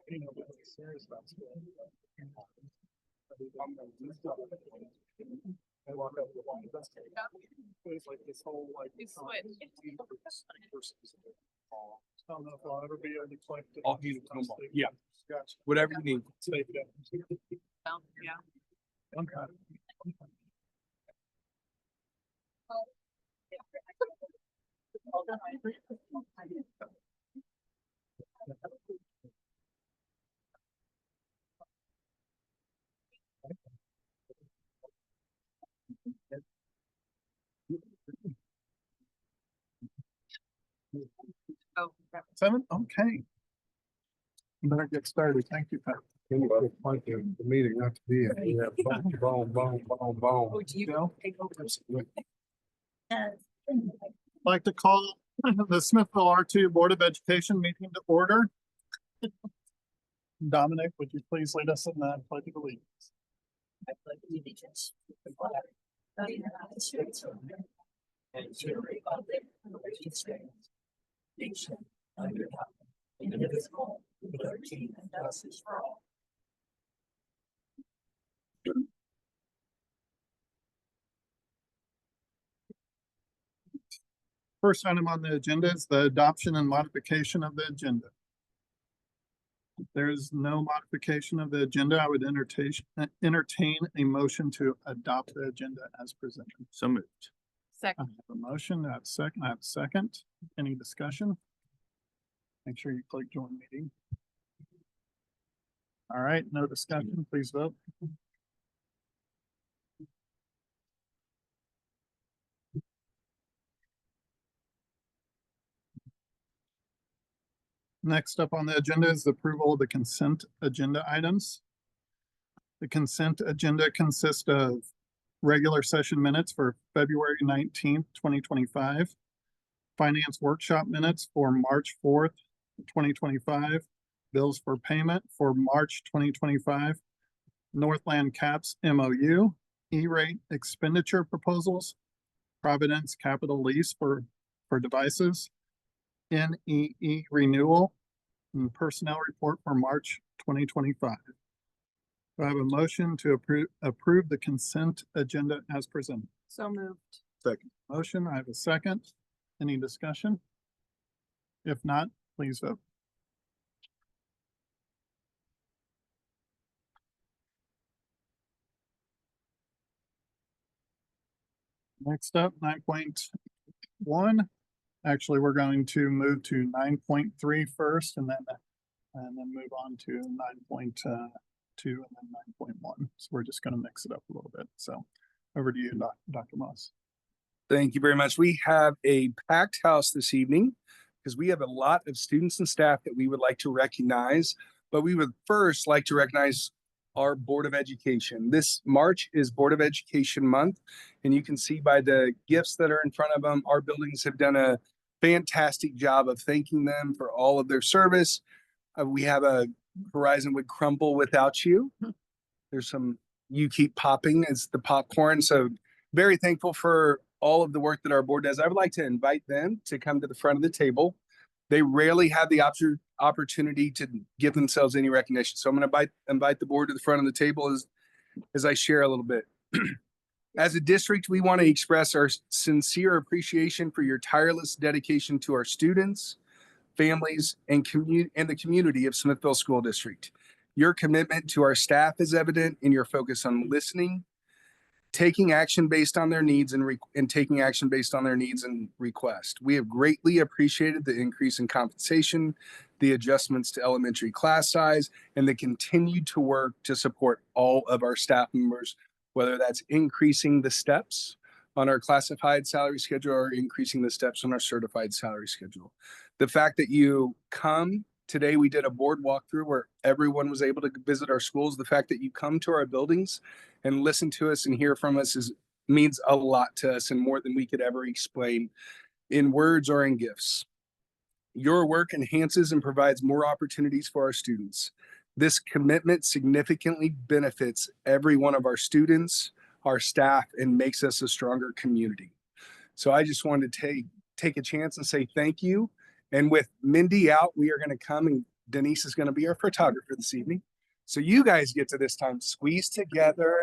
You know, really serious about school. I walk up the line. It's like this whole like. I don't know if I'll ever be able to collect. I'll use it. Yeah. Gotcha. Whatever you need. Yeah. Okay. Oh, 7, okay. You better get started. Thank you, Pat. Anybody point the meeting not to be in. Yeah, boom, boom, boom, boom, boom. would you Bill? take over? I'd like to call the Smithville R2 Board of Education meeting to order. Dominic, would you please lead us in the pledge of allegiance? I pledge allegiance to the flag of the United States of America and to the republic for which it stands, nation under God, indivisible, with liberty and justice for all. First item on the agenda is the adoption and modification of the agenda. If there is no modification of the agenda, I would entertain a motion to adopt the agenda as presented. So moved. I Second. have a motion, I have a second, I have a second. Any discussion? Make sure you click join meeting. All right, no discussion, please vote. Next up on the agenda is the approval of the consent agenda items. The consent agenda consists of regular session minutes for February 19th, 2025, finance workshop minutes for March 4th, 2025, bills for payment for March 2025, Northland Caps MOU, E-rate expenditure proposals, Providence Capital Lease for devices, NEE renewal, and personnel report for March 2025. Do I have a motion to approve the consent agenda as presented? So moved. Second. Motion, I have a second. Any discussion? If not, please vote. Next up, 9.1. Actually, we're going to move to 9.3 first and then move on to 9.2 and then 9.1. So we're just going to mix it up a little bit. So over to you, Dr. Moss. Thank you very much. We have a packed house this evening because we have a lot of students and staff that we would like to recognize, but we would first like to recognize our Board of Education. This March is Board of Education Month, and you can see by the gifts that are in front of them, our buildings have done a fantastic job of thanking them for all of their service. We have a Horizon would crumble without you. There's some, you keep popping as the popcorn. So very thankful for all of the work that our board does. I would like to invite them to come to the front of the table. They rarely have the opportunity to give themselves any recognition. So I'm going to invite the board to the front of the table as I share a little bit. As a district, we want to express our sincere appreciation for your tireless dedication to our students, families, and the community of Smithville School District. Your commitment to our staff is evident in your focus on listening, taking action based on their needs and taking action based on their needs and requests. We have greatly appreciated the increase in compensation, the adjustments to elementary class size, and the continued to work to support all of our staff members, whether that's increasing the steps on our classified salary schedule or increasing the steps on our certified salary schedule. The fact that you come today, we did a board walkthrough where everyone was able to visit our schools. The fact that you come to our buildings and listen to us and hear from us means a lot to us and more than we could ever explain in words or in gifts. Your work enhances and provides more opportunities for our students. This commitment significantly benefits every one of our students, our staff, and makes us a stronger community. So I just wanted to take a chance and say thank you. And with Mindy out, we are going to come and Denise is going to be our photographer this evening. So you guys get to this time squeeze together.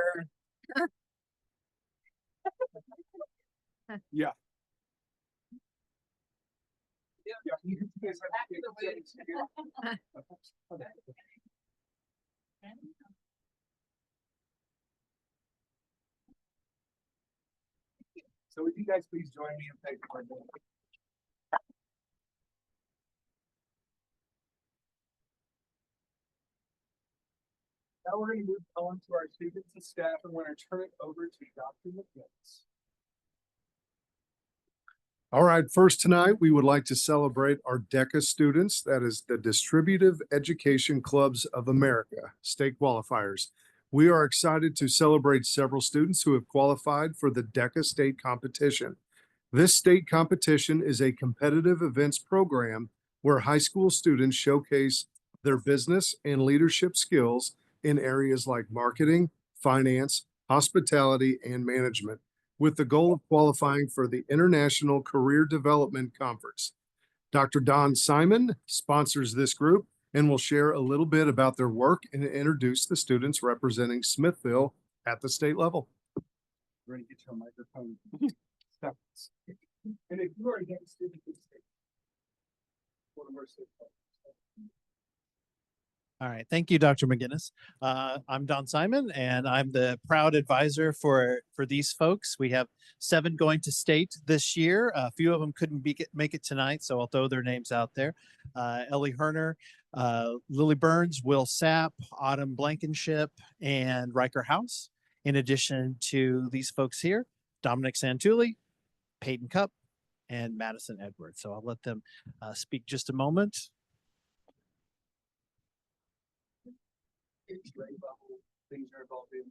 Yeah. Yeah, you guys have to- So would you guys please join me in thanking our board? Now we're going to move on to our students and staff, and we're going to turn it over to Dr. McGinnis. All right, first tonight, we would like to celebrate our DECA students. That is the Distributive Education Clubs of America, state qualifiers. We are excited to celebrate several students who have qualified for the DECA state competition. This state competition is a competitive events program where high school students showcase their business and leadership skills in areas like marketing, finance, hospitality, and management, with the goal of qualifying for the International Career Development Conference. Dr. Don Simon sponsors this group and will share a little bit about their work and introduce the students representing Smithville at the state level. We're going to get you a microphone. Stop. And if you are a DECA student, please stay. One of our state partners. All right. Thank you, Dr. McGinnis. I'm Don Simon, and I'm the proud advisor for these folks. We have 7 going to state this year. A few of them couldn't make it tonight, so I'll throw their names out there. Ellie Herner, Lily Burns, Will Sapp, Autumn Blankenship, and Riker House. In addition to these folks here, Dominic Santulli, Peyton Cup, and Madison Edwards. So I'll let them speak just a moment. Grade level things are involved in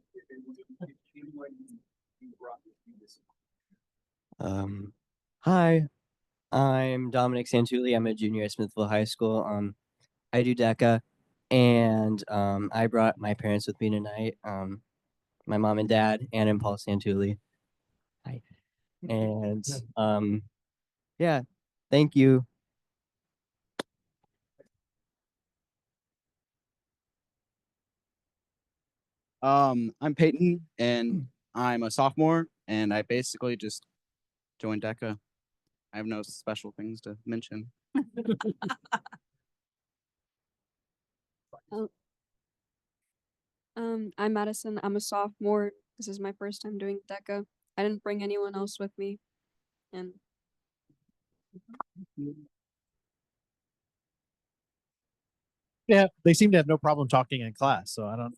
anyone you brought with you this Hi, I'm Dominic Santulli. I'm a junior at Smithville High School. I do DECA, and I brought my parents with me tonight. My mom and dad, Anna and Paul Santulli. Hi, and yeah, thank you. I'm Peyton and I'm a sophomore and I basically just joined DECA. I have no special things to mention. I'm Madison. I'm a sophomore. This is my first time doing DECA. I didn't bring anyone else with me. And Yeah, they seem to have no problem talking in class, so I don't.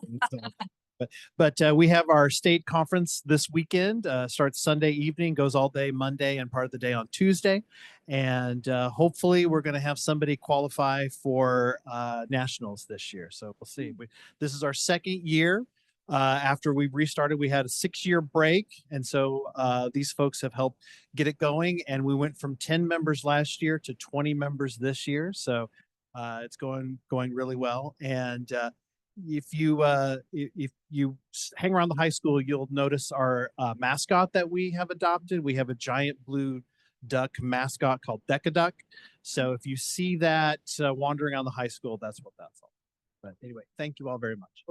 But we have our state conference this weekend. Starts Sunday evening, goes all day Monday, and part of the day on Tuesday. And hopefully, we're going to have somebody qualify for nationals this year. So we'll see. This is our second year. After we restarted, we had a 6-year break, and so these folks have helped get it going. And we went from 10 members last year to 20 members this year. So it's going really well. And if you hang around the high school, you'll notice our mascot that we have adopted. We have a giant blue duck mascot called DECA Duck. So if you see that wandering around the high school, that's what that's all. But anyway, thank you all very much.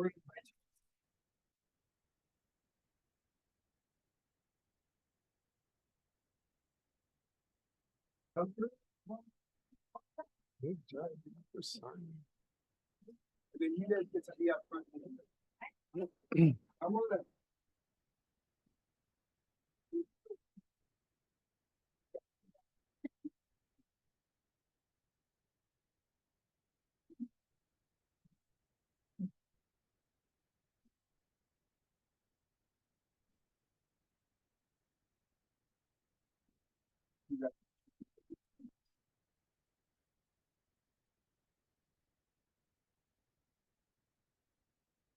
Good job. Good sign. And then you guys get to be up front. I want to.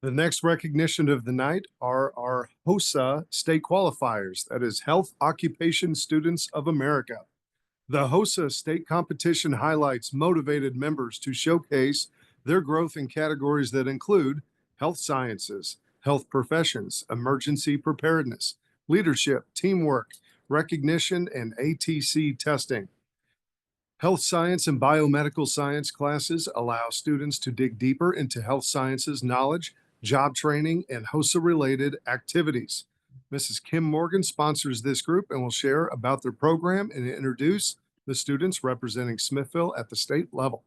The next recognition of the night are our HOSA state qualifiers, that is Health Occupation Students of America. The HOSA state competition highlights motivated members to showcase their growth in categories that include health sciences, health professions, emergency preparedness, leadership, teamwork, recognition, and ATC testing. Health science and biomedical science classes allow students to dig deeper into health sciences knowledge, job training, and HOSA-related activities. Mrs. Kim Morgan sponsors this group and will share about their program and introduce the students representing Smithville at the state level.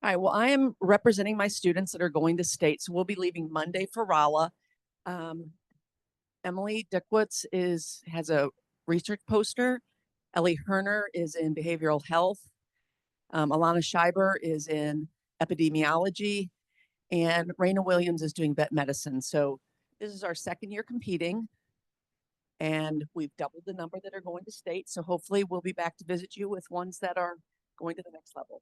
All right, well, I am representing my students that are going to state, so we'll be leaving Monday for Rolla. Emily Dickwitz has a research poster. Ellie Herner is in behavioral health. Alana Scheiber is in epidemiology, and Raina Williams is doing vet medicine. So this is our second year competing, and we've doubled the number that are going to state. So hopefully we'll be back to visit you with ones that are going to the next level.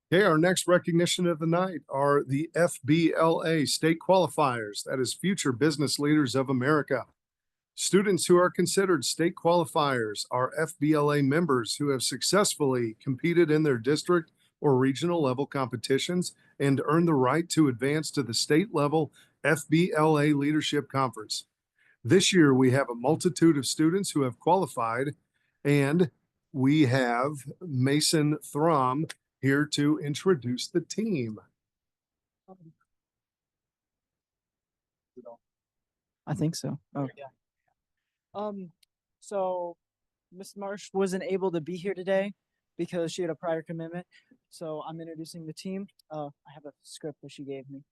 Okay, our next recognition of the night are the FBLA state qualifiers, that is Future Business Leaders of America. Students who are considered state qualifiers are FBLA members who have successfully competed in their district or regional level competitions and earned the right to advance to the state level FBLA Leadership Conference. This year, we have a multitude of students who have qualified, and we have Mason Thrum here to introduce the team. I think so. Oh, yeah. So Miss Marsh wasn't able to be here today because she had a prior commitment. So I'm introducing the team. I have a script that she gave me.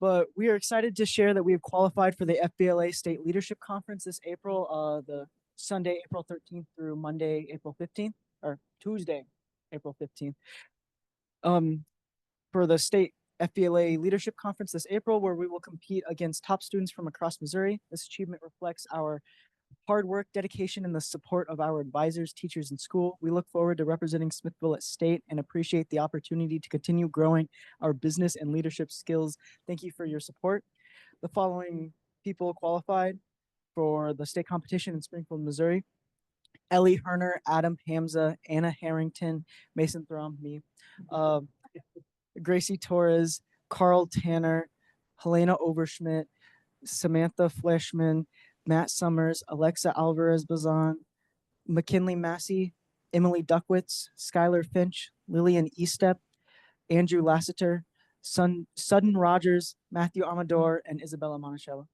But we are excited to share that we have qualified for the FBLA State Leadership Conference this April, the Sunday, April 13th through Monday, April 15th, or Tuesday, April 15th. For the state FBLA Leadership Conference this April, where we will compete against top students from across Missouri. This achievement reflects our hard work, dedication, and the support of our advisors, teachers, and school. We look forward to representing Smithville at state and appreciate the opportunity to continue growing our business and leadership skills. Thank you for your support. The following people qualified for the state competition in Springfield, Missouri: Ellie Herner, Adam Hamza, Anna Harrington, Mason Thrum, me, Gracie Torres, Carl Tanner, Helena Overschmidt, Samantha Fleshman, Matt Summers, Alexa Alvarez-Bazan, McKinley Massey, Emily Duckwitz, Skylar Finch, Lillian Estep, Andrew Lassiter, Sudden Rogers, Matthew Amador, and Isabella Monticello.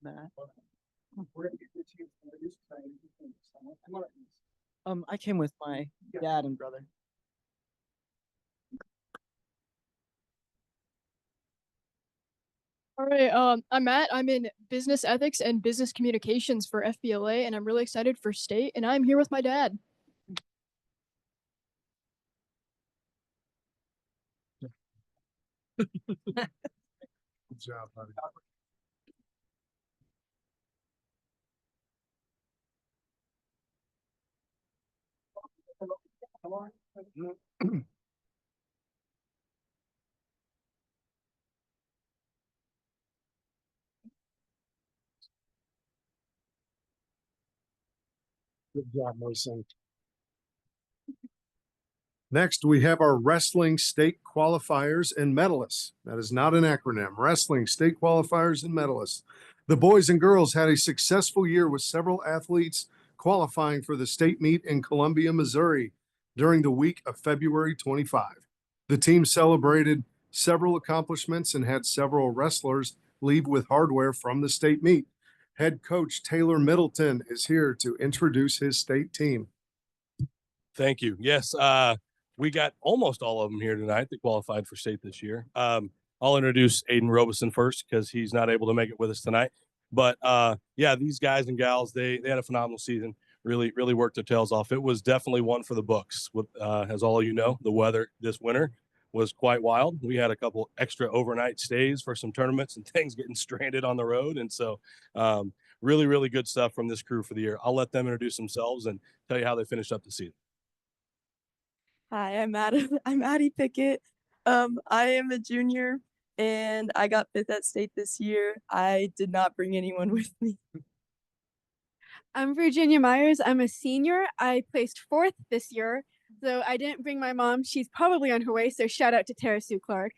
Matt. I came with my dad and brother. All right, I'm Matt. I'm in business ethics and business communications for FBLA, and I'm really excited for state, and I'm here with my dad. Good job, buddy. Good job, Mason. Next, we have our wrestling state qualifiers and medalists. That is not an acronym. Wrestling state qualifiers and medalists. The boys and girls had a successful year with several athletes qualifying for the state meet in Columbia, Missouri during the week of February 25. The team celebrated several accomplishments and had several wrestlers leave with hardware from the state meet. Head coach Taylor Middleton is here to introduce his state team. Thank you. Yes, we got almost all of them here tonight that qualified for state this year. I'll introduce Aiden Robeson first because he's not able to make it with us tonight. But yeah, these guys and gals, they had a phenomenal season. Really worked their tails off. It was definitely one for the books. With as all you know, the weather this winter was quite wild. We had a couple extra overnight stays for some tournaments and things getting stranded on the road. And so, really, really good stuff from this crew for the year. I'll let them introduce themselves and tell you how they finished up the season. Hi, I'm Maddie. I'm Addie Pickett. I am a junior and I got fifth at state this year. I did not bring anyone with me. I'm Virginia Myers. I'm a senior. I placed fourth this year, so I didn't bring my mom. She's probably on her way, so shout out to Tara Sue Clark.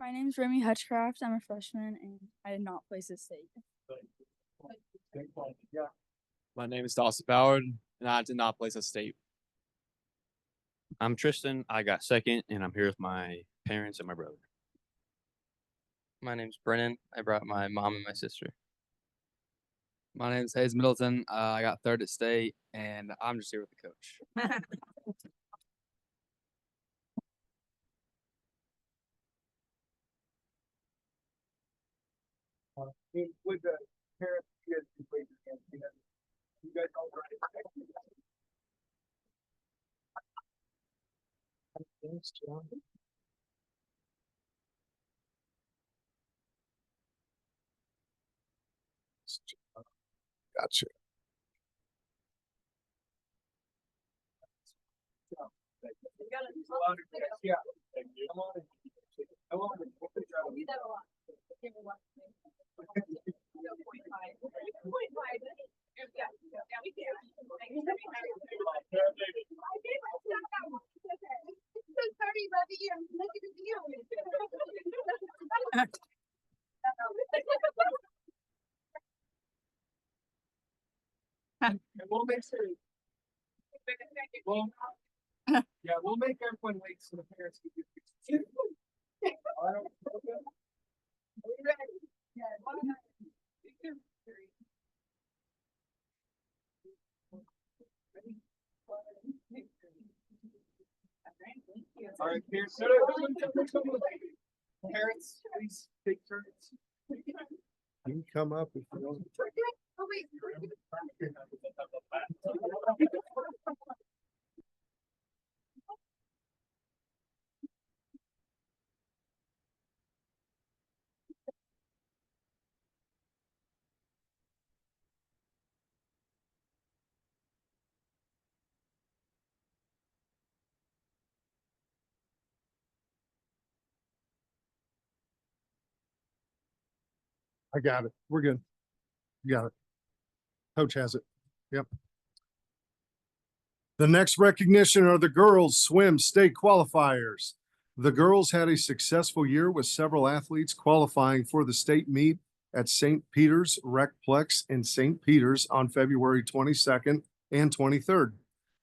My name's Remy Hutchcraft. I'm a freshman and I did not place a state. My name is Dawson Ballard, and I did not place a state. I'm Tristan. I got second, and I'm here with my parents and my brother. My name's Brennan. I brought my mom and my sister. My name's Hayes Middleton. I got third at state, and I'm just here with the coach. With the parents, you guys can raise your hands. You guys all right. Thanks, John. Gotcha. Yeah. Come on. Come on. And we'll make sure. Well, yeah, we'll make everyone wait so the parents can get pictures. All right, okay. Are we ready? Yeah. All right, parents, parents, please take turns. You can come up if you want. I got it. We're good. You got it. Coach has it. Yep. The next recognition are the girls swim state qualifiers. The girls had a successful year with several athletes qualifying for the state meet at St. Peter's Recplex in St. Peter's on February 22nd and 23rd.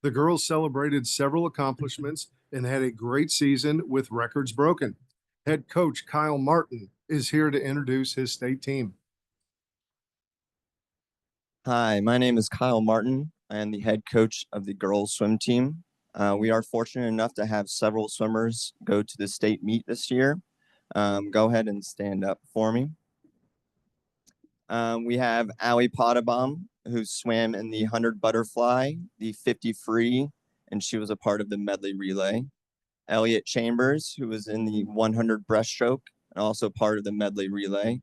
The girls celebrated several accomplishments and had a great season with records broken. Head coach Kyle Martin is here to introduce his state team. Hi, my name is Kyle Martin. I am the head coach of the girls swim team. We are fortunate enough to have several swimmers go to the state meet this year. Go ahead and stand up for me. We have Allie Potabom, who swam in the 100 butterfly, the 50 free, and she was a part of the medley relay. Elliot Chambers, who was in the 100 breaststroke and also part of the medley relay.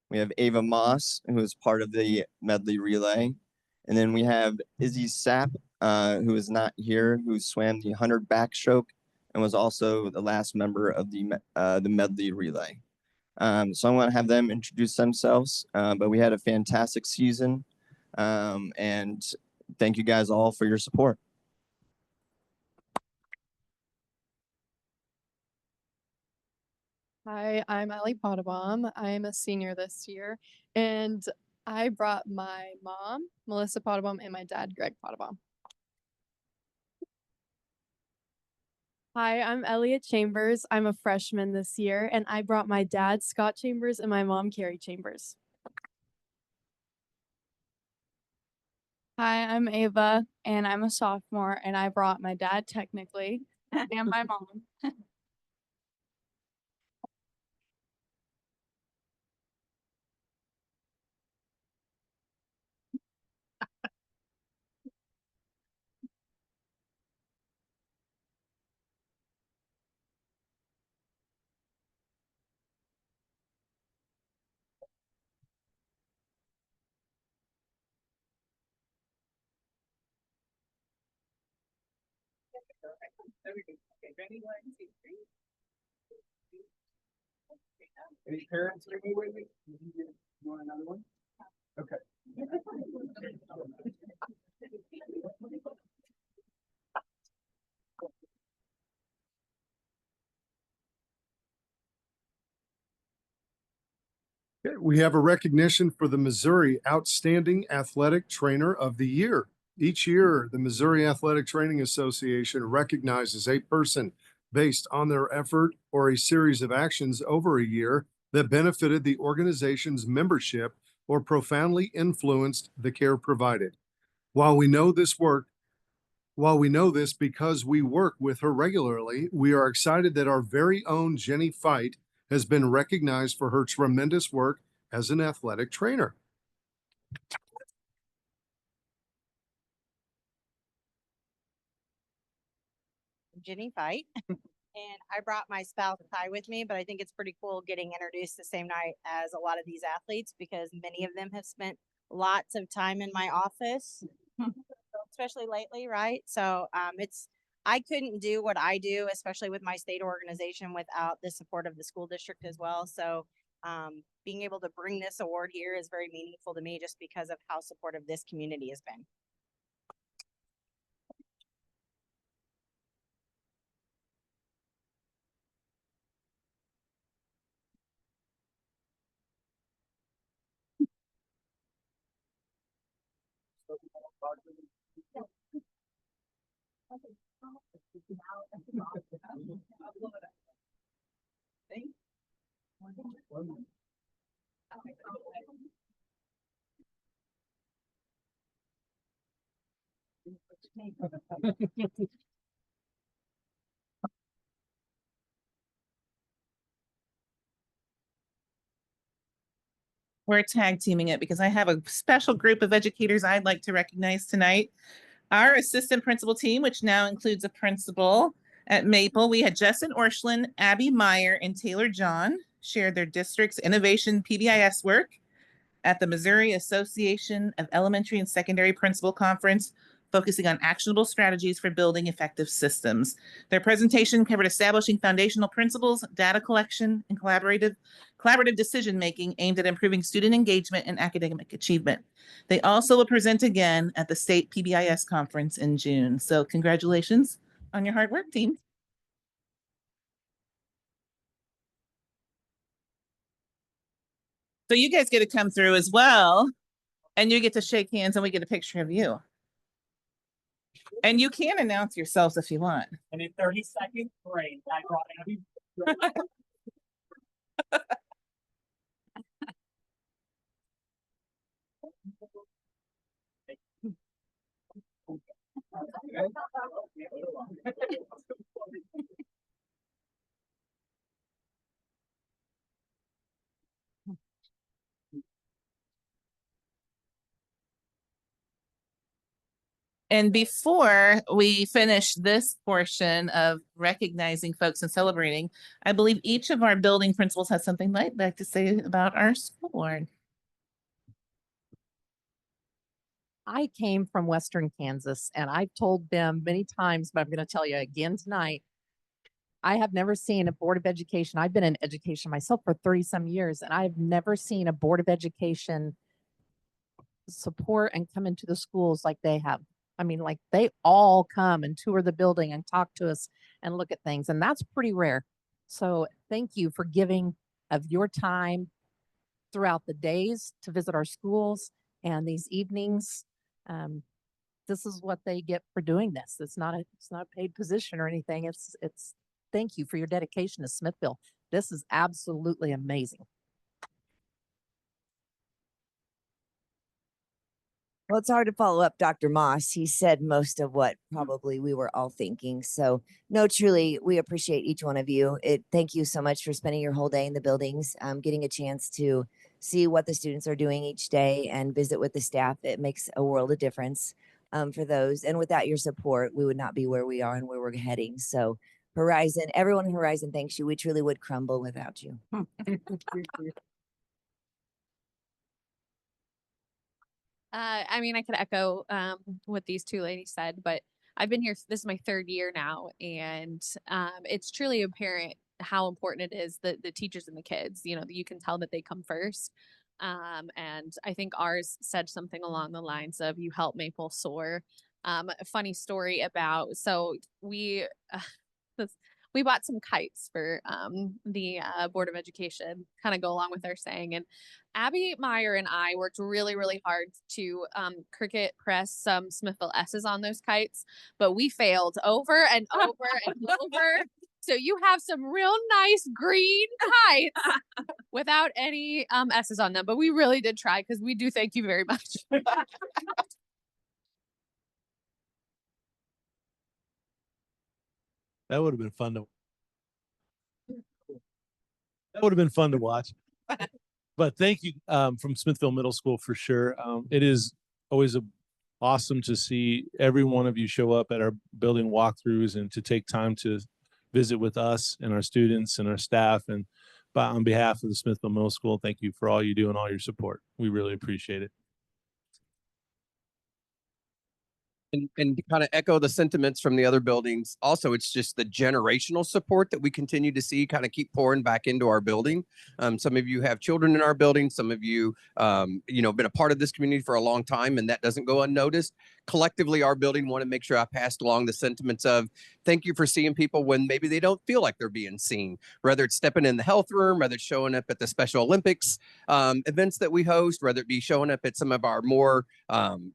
We have Ava Moss, who is part of the medley relay. And then we have Izzy Sapp, who is not here, who swam the 100 backstroke and was also the last member of the medley relay. So I'm going to have them introduce themselves, but we had a fantastic season, and thank you guys all for your support. Hi, I'm Allie Potabom. I am a senior this year, and I brought my mom, Melissa Potabom, and my dad, Greg Potabom. Hi, I'm Elliot Chambers. I'm a freshman this year, and I brought my dad, Scott Chambers, and my mom, Carrie Chambers. Hi, I'm Ava, and I'm a sophomore, and I brought my dad technically and my mom. Any parents with me? You want another one? Okay. Okay, we have a recognition for the Missouri Outstanding Athletic Trainer of the Year. Each year, the Missouri Athletic Training Association recognizes a person based on their effort or a series of actions over a year that benefited the organization's membership or profoundly influenced the care provided. While we know this because we work with her regularly, we are excited that our very own Jenny Fight has been recognized for her tremendous work as an athletic trainer. Jenny Fight. And I brought my spouse Ty with me, but I think it's pretty cool getting introduced the same night as a lot of these athletes because many of them have spent lots of time in my office, especially lately, right? So I couldn't do what I do, especially with my state organization, without the support of the school district as well. So being able to bring this award here is very meaningful to me just because of how supportive this community has been. We're tag teaming it because I have a special group of educators I'd like to recognize tonight. Our assistant principal team, which now includes a principal at Maple, we had Justin Orschlin, Abby Meyer, and Taylor John shared their district's innovation PBIS work at the Missouri Association of Elementary and Secondary Principal Conference, focusing on actionable strategies for building effective systems. Their presentation covered establishing foundational principles, data collection, and collaborative decision-making aimed at improving student engagement and academic achievement. They also will present again at the state PBIS conference in June. So congratulations on your hard work, team. So you guys get to come through as well, and you get to shake hands and we get a picture of you. And you can announce yourselves if you want. And in 30 seconds, great. I brought Abby. And before we finish this portion of recognizing folks and celebrating, I believe each of our building principals has something they'd like to say about our school board. I came from Western Kansas and I've told them many times, but I'm going to tell you again tonight. I have never seen a board of education. I've been in education myself for 30 some years, and I've never seen a board of education support and come into the schools like they have. I mean, like they all come and tour the building and talk to us and look at things. And that's pretty rare. So thank you for giving of your time throughout the days to visit our schools and these evenings. This is what they get for doing this. It's not a paid position or anything. It's thank you for your dedication to Smithville. This is absolutely amazing. Well, it's hard to follow up Dr. Moss. He said most of what probably we were all thinking. So no, truly, we appreciate each one of you. Thank you so much for spending your whole day in the buildings, getting a chance to see what the students are doing each day and visit with the staff. It makes a world of difference for those. And without your support, we would not be where we are and where we're heading. So Horizon, everyone in Horizon thanks you. We truly would crumble without you. I mean, I could echo what these two ladies said, but I've been here, this is my third year now, and it's truly apparent how important it is that the teachers and the kids, you know, you can tell that they come first. And I think ours said something along the lines of "You help Maple soar." A funny story about, so we this, we bought some kites for the Board of Education, kind of go along with our saying. And Abby Meyer and I worked really, really hard to cricket press some Smithville S's on those kites, but we failed over and over and over. So you have some real nice green kites without any S's on them, but we really did try, because we do thank you very much. That would have been fun to. That would have been fun to watch. But thank you from Smithville Middle School for sure. It is always awesome to see every one of you show up at our building walkthroughs and to take time to visit with us and our students and our staff. And on behalf of the Smithville Middle School, thank you for all you do and all your support. We really appreciate it. And to kind of echo the sentiments from the other buildings, also, it's just the generational support that we continue to see kind of keep pouring back into our building. Some of you have children in our building. Some of you, been a part of this community for a long time, and that doesn't go unnoticed. Collectively, our building want to make sure I passed along the sentiments of thank you for seeing people when maybe they don't feel like they're being seen, whether it's stepping in the health room, whether it's showing up at the Special Olympics events that we host, whether it be showing up at some of our more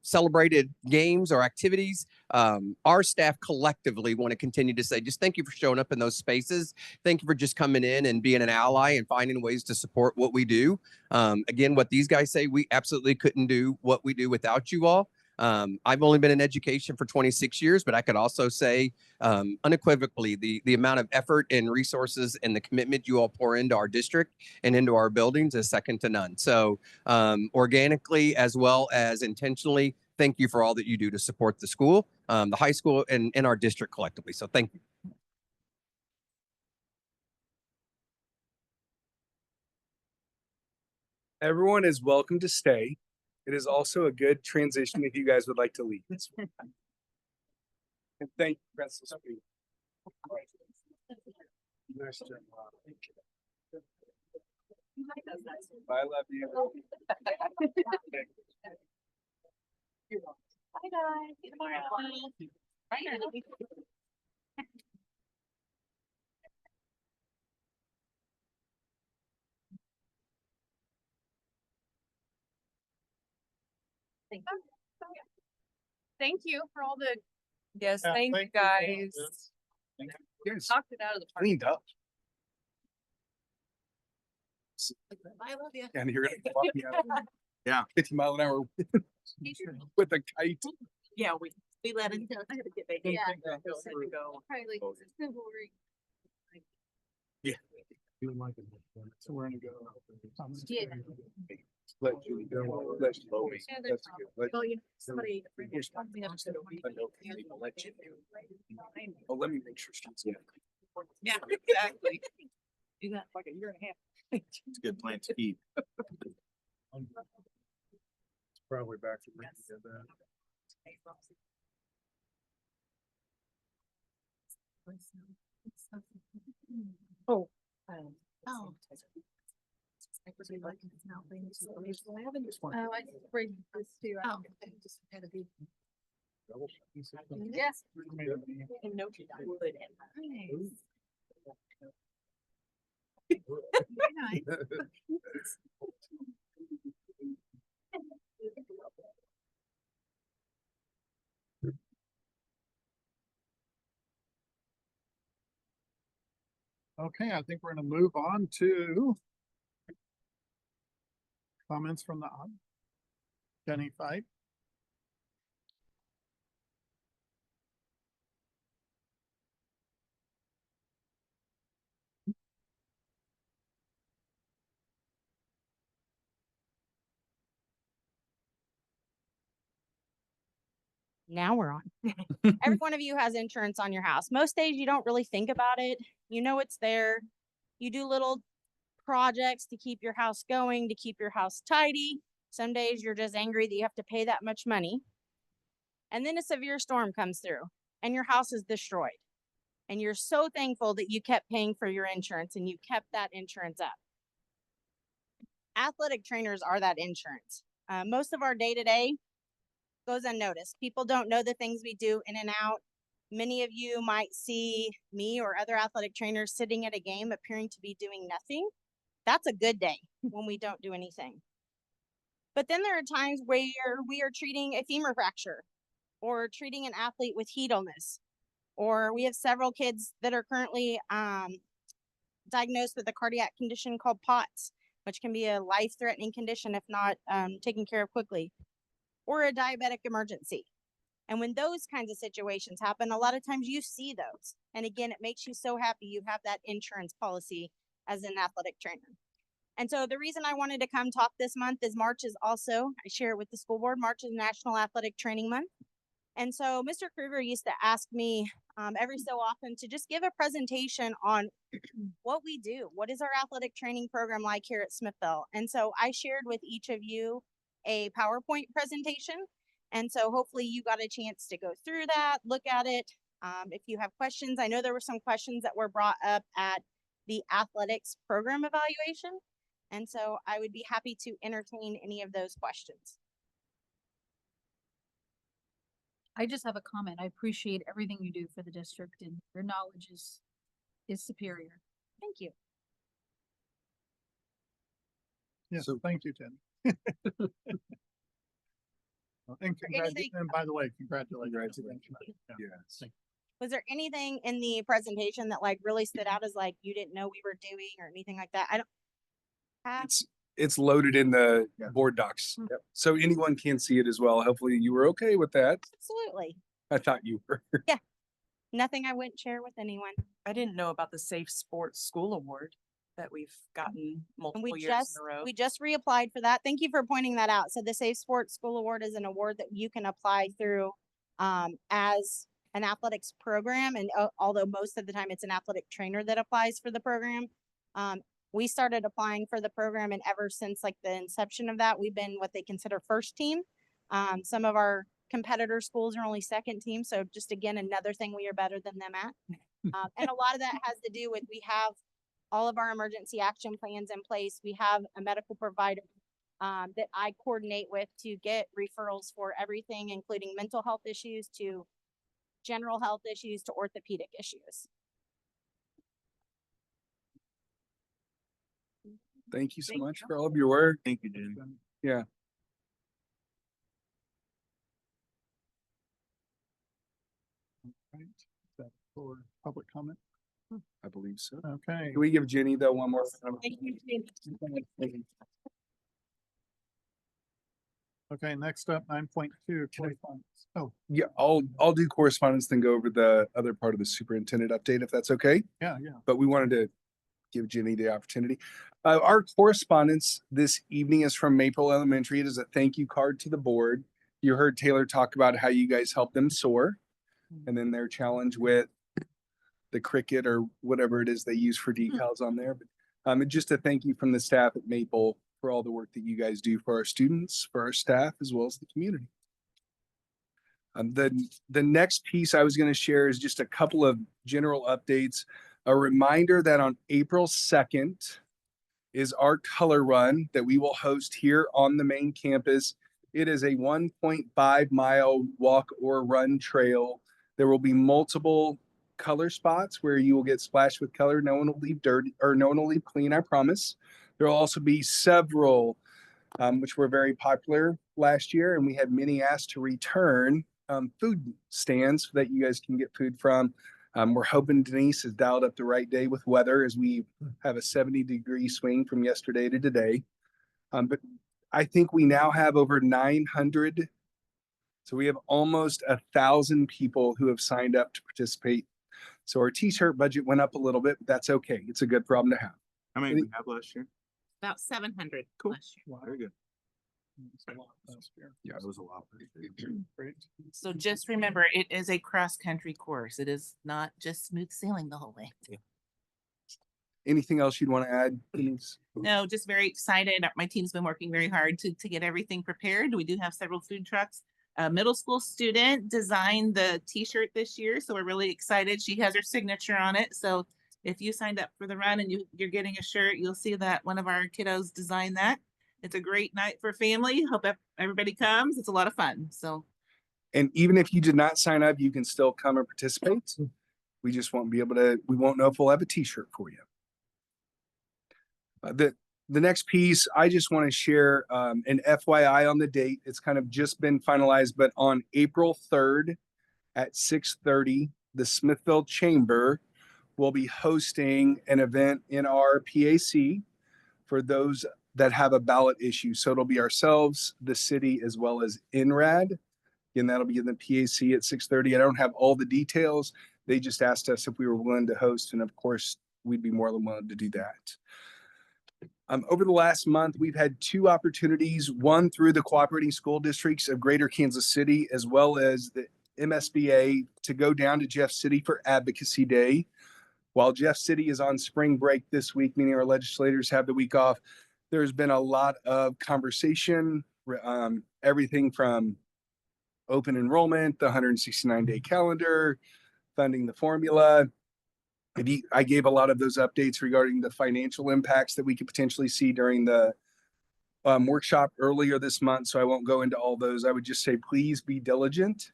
celebrated games or activities. Our staff collectively want to continue to say, just thank you for showing up in those spaces. Thank you for just coming in and being an ally and finding ways to support what we do. Again, what these guys say, we absolutely couldn't do what we do without you all. I've only been in education for 26 years, but I could also say unequivocally the amount of effort and resources and the commitment you all pour into our district and into our buildings is second to none. So organically as well as intentionally, thank you for all that you do to support the school, the high school, and our district collectively. So thank you. Everyone is welcome to stay. It is also a good transition if you guys would like to leave. And thank you, Principal Speed. I love you. Bye guys. See you tomorrow. Thank you for all the. Yes, thank you guys. Knocked it out of the park. Cleaned up. I love you. And you're gonna walk me out. Yeah, 50 mile an hour with a kite. Yeah, we let it. I had to get back. Yeah. Go. Probably like February. Yeah. So we're gonna go. Yeah. Let you go. Let you go. That's good. Well, you know, somebody. Here's my- Let you do. Oh, let me make sure she's good. Yeah, exactly. Do that like a year and a half. It's a good plan to keep. It's probably back to Rick to get that. Oh. Oh. Oh, I bring this too. Oh, just had to be. Yes. And no, she would. Okay, I think we're gonna move on to comments from the audience. Jenny Fight. Now we're on. Every one of you has insurance on your house. Most days you don't really think about it. You know it's there. You do little projects to keep your house going, to keep your house tidy. Some days you're just angry that you have to pay that much money. And then a severe storm comes through and your house is destroyed. And you're so thankful that you kept paying for your insurance and you kept that insurance up. Athletic trainers are that insurance. Most of our day to day goes unnoticed. People don't know the things we do in and out. Many of you might see me or other athletic trainers sitting at a game appearing to be doing nothing. That's a good day when we don't do anything. But then there are times where we are treating a femur fracture or treating an athlete with heat illness, or we have several kids that are currently diagnosed with a cardiac condition called POTS, which can be a life-threatening condition if not taken care of quickly, or a diabetic emergency. And when those kinds of situations happen, a lot of times you see those. And again, it makes you so happy you have that insurance policy as an athletic trainer. And so the reason I wanted to come talk this month is March is also, I share it with the school board, March is National Athletic Training Month. And so Mr. Kruger used to ask me every so often to just give a presentation on what we do. What is our athletic training program like here at Smithville? And so I shared with each of you a PowerPoint presentation. And so hopefully you got a chance to go through that, look at it. If you have questions, I know there were some questions that were brought up at the athletics program evaluation. And so I would be happy to entertain any of those questions. I just have a comment. I appreciate everything you do for the district, and your knowledge is superior. Thank you. Yeah, so thank you, Jen. And by the way, congratulations. Yes. Was there anything in the presentation that like really stood out as like you didn't know we were doing or anything like that? I don't have. It's loaded in the board docs. Yep. So anyone can see it as well. Hopefully you were okay with that. Absolutely. I thought you were. Yeah. Nothing I wouldn't share with anyone. I didn't know about the Safe Sports School Award that we've gotten multiple years in a row. We just reapplied for that. Thank you for pointing that out. So the Safe Sports School Award is an award that you can apply through as an athletics program. And although most of the time it's an athletic trainer that applies for the program, we started applying for the program, and ever since like the inception of that, we've been what they consider first team. Some of our competitor schools are only second team. So just again, another thing we are better than them at. And a lot of that has to do with, we have all of our emergency action plans in place. We have a medical provider that I coordinate with to get referrals for everything, including mental health issues to general health issues to orthopedic issues. Thank you so much for all of your work. Thank you, Jen. Yeah. Right. Is that for public comment? I believe so. Okay. Can we give Jenny though one more? Thank you. Okay, next up, 9.2, correspondence. Oh, Yeah, I'll do correspondence, then go over the other part of the superintendent update if that's okay. yeah. But we wanted to give Jenny the opportunity. Our correspondence this evening is from Maple Elementary. It is a thank you card to the board. You heard Taylor talk about how you guys helped them soar, and then their challenge with the cricket or whatever it is they use for decals on there. But and just a thank you from the staff at Maple for all the work that you guys do for our students, for our staff, as well as the community. The next piece I was going to share is just a couple of general updates. A reminder that on April 2nd is our color run that we will host here on the main campus. It is a 1.5 mile walk or run trail. There will be multiple color spots where you will get splashed with color. No one will leave dirty, or no one will leave clean, I promise. There will also be several, which were very popular last year, and we had many asked to return food stands so that you guys can get food from. We're hoping Denise has dialed up the right day with weather, as we have a 70-degree swing from yesterday to today. But I think we now have over 900. So we have almost 1,000 people who have signed up to participate. So our t-shirt budget went up a little bit, but that's okay. It's a good problem to have. How many did we have last year? About 700 Cool. last year. Wow. Very good. It's a lot last year. Yeah, it was a lot. Great. So just remember, it is a cross-country course. It is not just smooth sailing the whole way. Anything else you'd want to add, Denise? No, just very excited. My team's been working very hard to get everything prepared. We do have several food trucks a middle school student designed the t-shirt this year. So we're really excited. She has her signature on it. So if you signed up for the run and you're getting a shirt, you'll see that one of our kiddos designed that. It's a great night for family. Hope everybody comes. It's a lot of fun. So, And even if you did not sign up, you can still come and participate. We just won't be able to, we won't know if we'll have a t-shirt for you. The next piece, I just want to share an FYI on the date. It's kind of just been finalized, but on April 3rd at 6:30, the Smithville Chamber will be hosting an event in our PAC for those that have a ballot issue. So it'll be ourselves, the city, as well as INRAD. And that'll be in the PAC at 6:30. I don't have all the details. They just asked us if we were willing to host. And of course, we'd be more than willing to do that. Over the last month, we've had 2 opportunities, one through the cooperating school districts of Greater Kansas City, as well as the MSBA, to go down to Jeff City for Advocacy Day. While Jeff City is on spring break this week, meaning our legislators have the week off, there's been a lot of conversation, everything from open enrollment, the 169-day calendar, funding the formula. I gave a lot of those updates regarding the financial impacts that we could potentially see during the workshop earlier this month. So I won't go into all those. I would just say, please be diligent.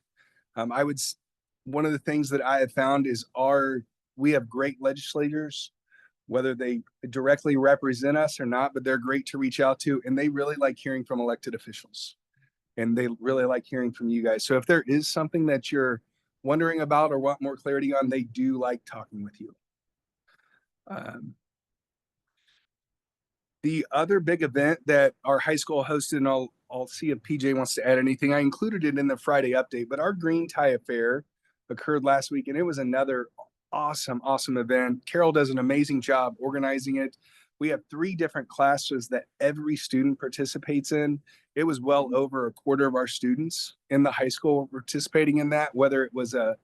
One of the things that I have found is we have great legislators, whether they directly represent us or not, but they're great to reach out to. And they really like hearing from elected officials. And they really like hearing from you guys. So if there is something that you're wondering about or want more clarity on, they do like talking with you. The other big event that our high school hosted, and I'll see if PJ wants to add anything. I included it in the Friday update, but our Green Tie Affair occurred last week, and it was another awesome event. Carol does an amazing job organizing it. We have 3 different classes that every student participates in. It was well over a quarter of our students in the high school participating in that, whether it was a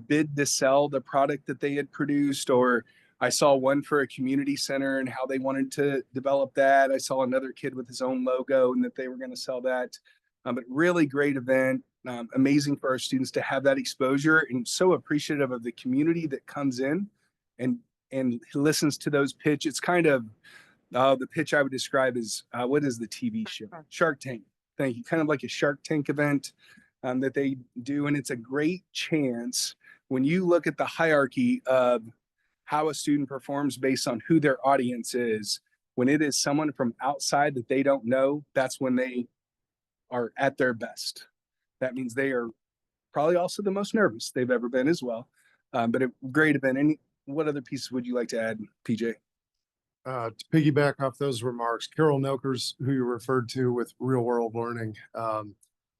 bid to sell the product that they had produced, or I saw one for a community center and how they wanted to develop that. I saw another kid with his own logo and that they were going to sell that. But really great event, amazing for our students to have that exposure, and so appreciative of the community that comes in and listens to those pitch. It's kind of the pitch I would describe as what is the TV show? Shark Tank. Thank you. Kind of like a Shark Tank event that they do. And it's a great chance when you look at the hierarchy of how a student performs based on who their audience is. When it is someone from outside that they don't know, that's when they are at their best. That means they are probably also the most nervous they've ever been as well. But a great event. What other pieces would you like to add, PJ? To piggyback off those remarks, Carol Nokers, who you referred to with real world learning,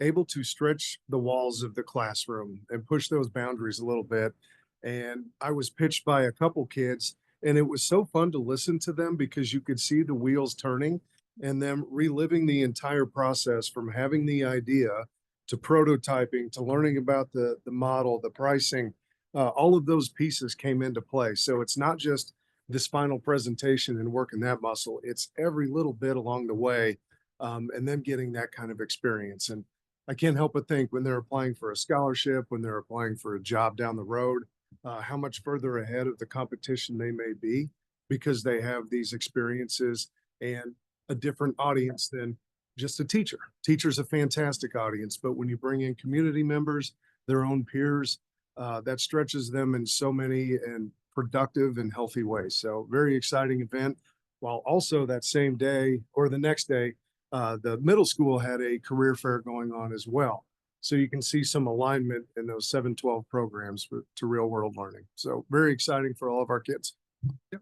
able to stretch the walls of the classroom and push those boundaries a little bit. And I was pitched by a couple kids, and it was so fun to listen to them because you could see the wheels turning and them reliving the entire process from having the idea to prototyping to learning about the model, the pricing. All of those pieces came into play. So it's not just this final presentation and working that muscle. It's every little bit along the way, and then getting that kind of experience. And I can't help but think when they're applying for a scholarship, when they're applying for a job down the road, how much further ahead of the competition they may be because they have these experiences and a different audience than just a teacher. Teacher's a fantastic audience, but when you bring in community members, their own peers, that stretches them in so many and productive and healthy ways. So very exciting event. While also that same day or the next day, the middle school had a career fair going on as well. So you can see some alignment in those 7-12 programs to real world learning. So very exciting for all of our kids. Yep.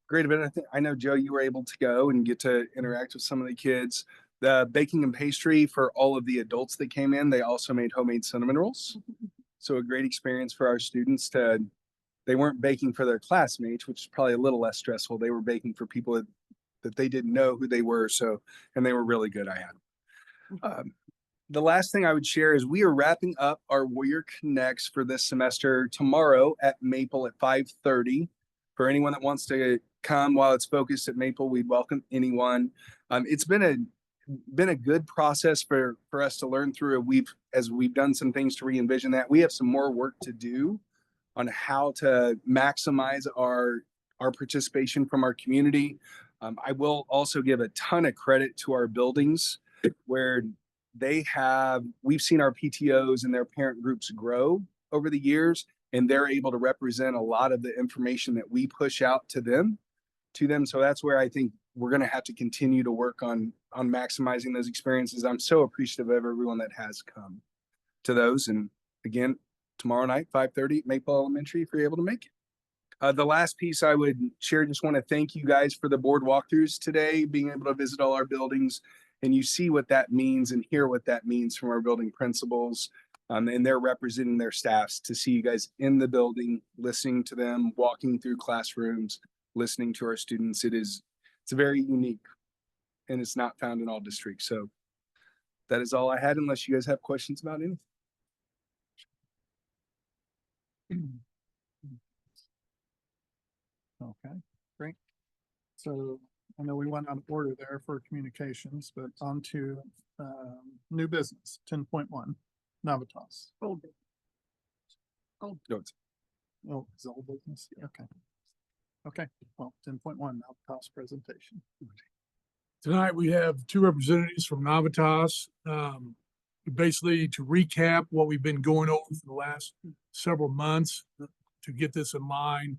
Great event. I know, Joe, you were able to go and get to interact with some of the kids. The baking and pastry for all of the adults that came in, they also made homemade cinnamon rolls. So a great experience for our students they weren't baking for their classmates, which is probably a little less stressful. They were baking for people that they didn't know who they were. And they were really good. I had. The last thing I would share is we are wrapping up our Warrior Connects for this semester tomorrow at Maple at 5:30. For anyone that wants to come while it's focused at Maple, we'd welcome anyone. It's been been a good process for us to learn through. As we've done some things to re-envision that, we have some more work to do on how to maximize our participation from our community. I will also give a ton of credit to our buildings where we've seen our PTOs and their parent groups grow over the years, and they're able to represent a lot of the information that we push out to them. So that's where I think we're going to have to continue to work on maximizing those experiences. I'm so appreciative of everyone that has come to those. And again, tomorrow night, 5:30 at Maple Elementary, if you're able to make it. The last piece I would share, just want to thank you guys for the board walkthroughs today, being able to visit all our buildings, and you see what that means and hear what that means from our building principals. And they're representing their staffs to see you guys in the building, listening to them, walking through classrooms, listening to our students. It's very unique, and it's not found in all districts. So that is all I had, unless you guys have questions about anything. Okay, great. So I know we went out of order there for communications, but on to new business, 10.1, Navitas. Oh, no, it's old business. Okay. Okay, well, 10.1, Navitas presentation. Tonight, we have two representatives from Navitas. Basically, to recap what we've been going over for the last several months to get this in line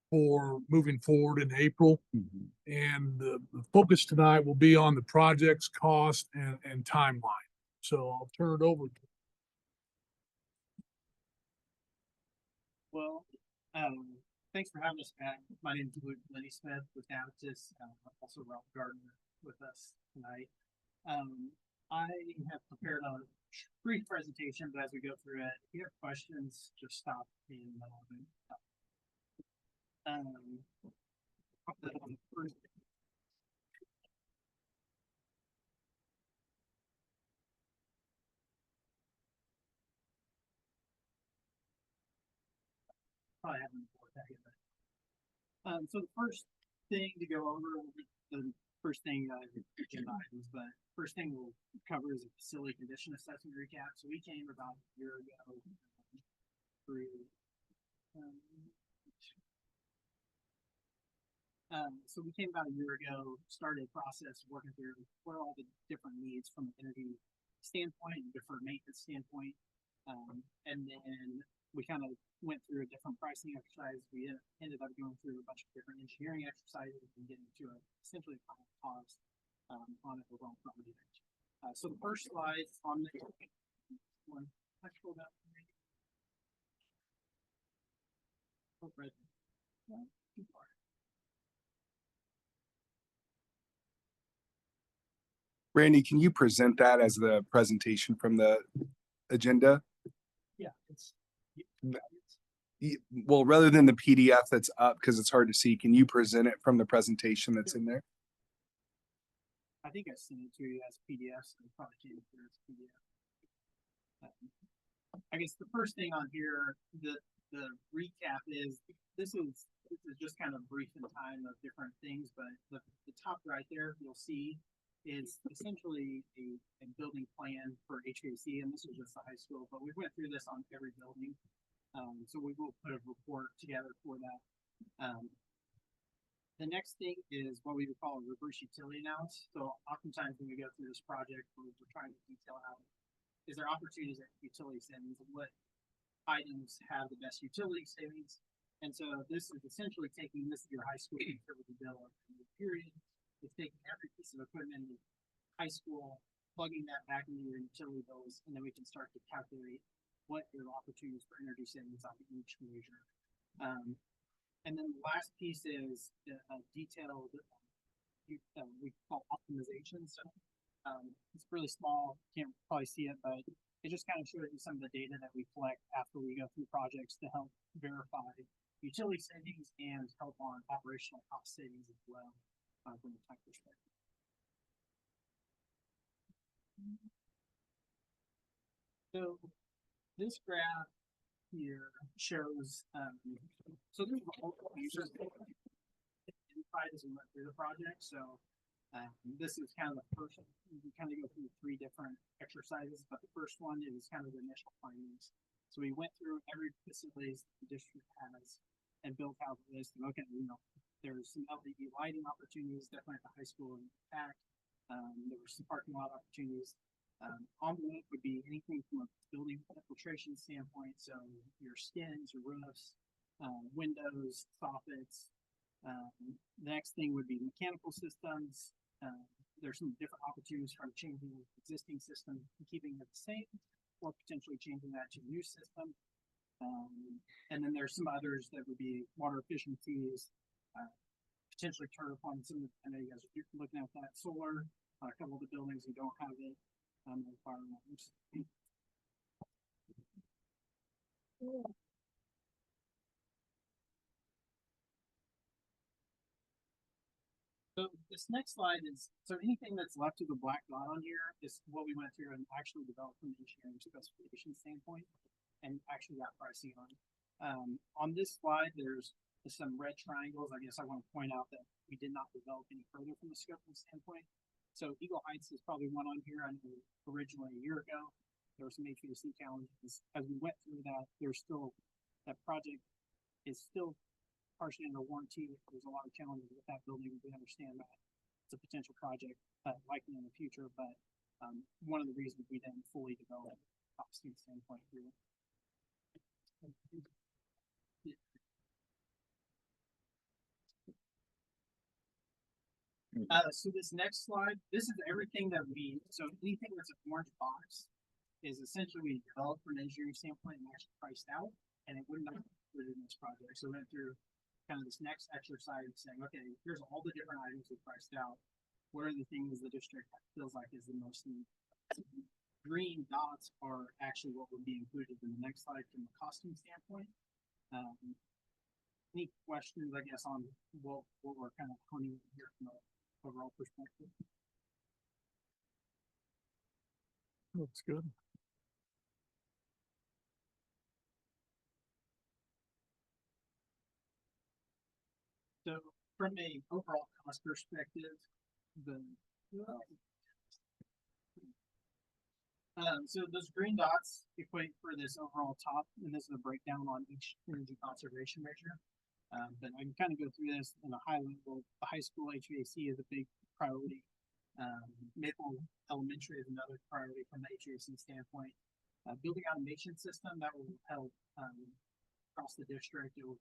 for moving forward in April. And the focus tonight will be on the project's cost and timeline. So I'll turn it over. Well, thanks for having us back. My name is Lenny Smith with Navitas, also Ralph Gardner with us tonight. I have prepared a brief presentation, but as we go through it, if you have questions, just stop in the middle of it. First, probably haven't before that yet. So the first thing to go over, the first thing agenda items, but first thing we'll cover is a facility condition assessment recap. So we came about a year ago through so we came about a year ago, started a process working through what are all the different needs from an energy standpoint and different maintenance standpoint. And then we kind of went through a different pricing exercise. We ended up going through a bunch of different engineering exercises and getting to essentially a final cost on an overall property. So the first slide on the one, I scrolled up. Oh, right. Too far. Randy, can you present that as the presentation from the agenda? Yeah, it's well, rather than the PDF that's up, because it's hard to see, can you present it from the presentation that's in there? I think I sent it to you as PDF, so it probably came through as PDF. I guess the first thing on here, the recap is this is just kind of brief in time of different things, but the top right there you'll see is essentially a building plan for HVAC, and this is just the high school, but we went through this on every building. So we will put a report together for that. The next thing is what we would call a reverse utility analysis. So oftentimes when we go through this project, we're trying to detail out, is there opportunities at utility savings and what items have the best utility savings? And so this is essentially taking this your high school utility bill in the period. It's taking every piece of equipment in high school, plugging that back into your utility bills, and then we can start to calculate what your opportunities for energy savings on each measure. And then the last piece is a detailed, we call optimization. So it's really small, can't probably see it, but it just kind of shows you some of the data that we collect after we go through projects to help verify utility savings and help on operational cost savings as well from a tech perspective. So this graph here shows, so there's multiple users inside as we went through the project. So This is kind of the first, we kind of go through 3 different exercises, but the first one is kind of the initial findings. So we went through every facilities the district has and built out a list of, okay, there's some LED lighting opportunities, definitely at the high school and PAC. There were some parking lot opportunities. Envelope would be anything from a building infiltration standpoint. So your skins, your roofs, windows, soffits. The next thing would be mechanical systems. There's some different opportunities from changing the existing system, keeping it the same, or potentially changing that to a new system. And then there's some others that would be water efficiencies, potentially turf on some. I know you guys are looking at that solar. A couple of the buildings you don't have it. The fire alarms. So this next slide is, so anything that's left of the black dot on here is what we went through and actually developed from an engineering specification standpoint and actually got pricing on. On this slide, there's some red triangles. I guess I want to point out that we did not develop any further from the scoping standpoint. So Eagle Heights is probably one on here. I know originally a year ago, there were some HVAC challenges. As we went through that, there's still, that project is still partially under warranty. There's a lot of challenges with that building. We understand that it's a potential project likely in the future, but one of the reasons we didn't fully develop costing standpoint here. So this next slide, this is everything that so anything that's an orange box is essentially we developed from an engineering standpoint and actually priced out, and it would not be included in this project. So we went through kind of this next exercise saying, okay, here's all the different items we priced out. What are the things the district feels like is the most need? Green dots are actually what would be included in the next slide from a costing standpoint. Any questions, I guess, on what we're kind of honing here from an overall perspective? Looks good. So from a overall cost perspective, so those green dots equate for this overall top, and this is a breakdown on each energy conservation measure. But I can kind of go through this in a high level. The high school HVAC is a big priority. Maple Elementary is another priority from the HVAC standpoint. Building automation system that will help across the district. It will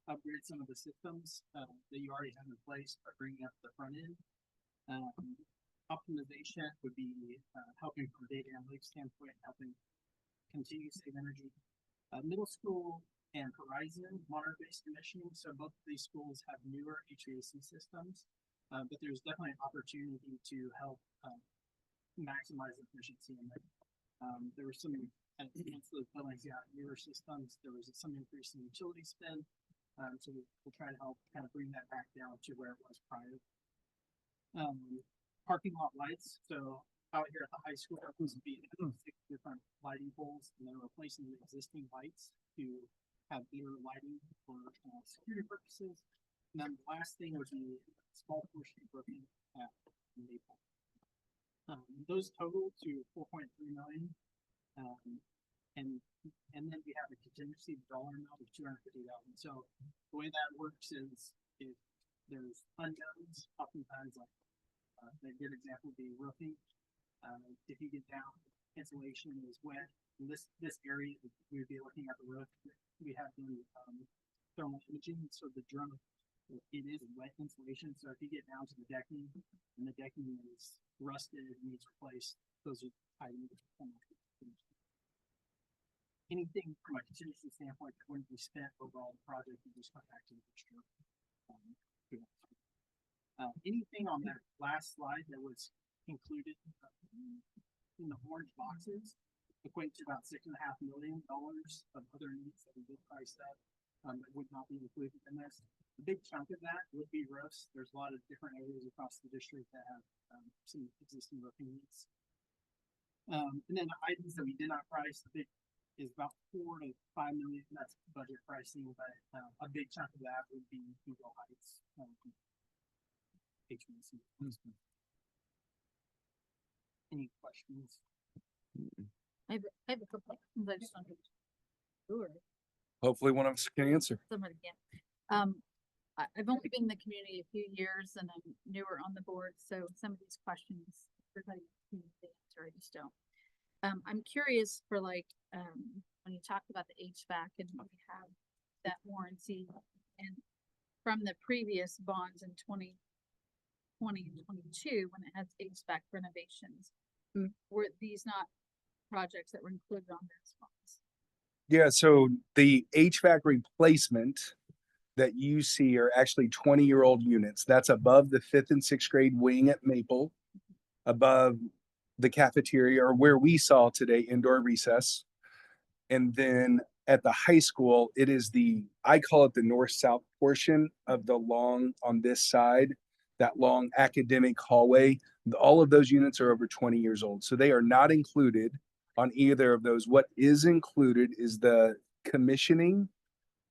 upgrade some of the systems that you already have in place, but bringing up the front end. Optimization would be helping from a data analytics standpoint, helping continue to save energy. Middle school and Horizon water-based commissioning. So both of these schools have newer HVAC systems, but there's definitely an opportunity to help maximize efficiency in it. There were some once those buildings got newer systems, there was some increase in utility spend. So we'll try to help kind of bring that back down to where it was prior. Parking lot lights. So out here at the high school, there was 6 different lighting poles, and they're replacing the existing lights to have better lighting for security purposes. And then the last thing would be a small portion of roofing at Maple. Those total to 4.3 million. And then we have a contingency dollar amount of 250,000. So the way that works is if there's unknowns, oftentimes like a good example would be roofing. If you get down, insulation is wet. In this area, we would be looking at the roof. We have the thermal imaging, so the drum, it is wet insulation. So if you get down to the decking and the decking is rusted and needs replaced, those are items. Anything from a contingency standpoint that wouldn't be spent overall the project, would just come back to the district. Anything on that last slide that was included in the orange boxes equate to about $6.5 million of other needs that we did price up that would not be included in this. The big chunk of that would be roofs. There's a lot of different areas across the district that have some existing roofing needs. And then the items that we did not price, the big is about 4 to 5 million. That's budget pricing, but a big chunk of that would be Eagle Heights. HVAC. Any questions? I have a couple questions. I just wanted to. Sure. Hopefully one of us can answer. Somebody can. I've only been in the community a few years and I'm newer on the board, so some of these questions, everybody can answer, I just don't. I'm curious for like, when you talked about the HVAC and we have that warranty and from the previous bonds in 2020 and 22, when it has HVAC renovations, were these not projects that were included on those bonds? Yeah, so the HVAC replacement that you see are actually 20-year-old units. That's above the 5th and 6th grade wing at Maple, above the cafeteria, or where we saw today indoor recess. And then at the high school, it is I call it the north-south portion of the long on this side, that long academic hallway. All of those units are over 20 years old. So they are not included on either of those. What is included is the commissioning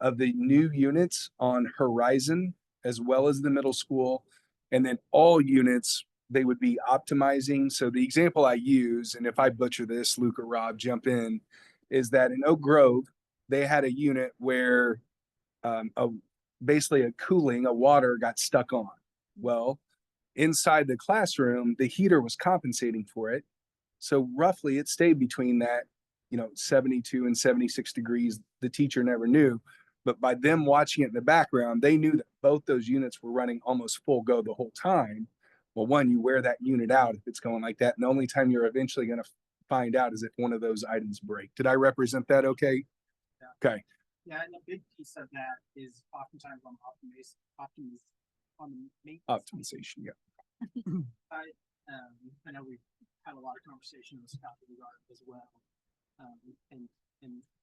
of the new units on Horizon, as well as the middle school. And then all units, they would be optimizing. So the example I use, and if I butcher this, Luke or Rob, jump in, is that in Oak Grove, they had a unit where basically a water got stuck on. Well, inside the classroom, the heater was compensating for it. So roughly it stayed between that, 72 and 76 degrees. The teacher never knew. But by them watching it in the background, they knew that both those units were running almost full go the whole time. Well, one, you wear that unit out if it's going like that. And the only time you're eventually going to find out is if one of those items break. Did I represent that okay? Yeah. Okay. Yeah, and a big piece of that is oftentimes on Optimization, yeah. I know we've had a lot of conversation with Scott regard as well. And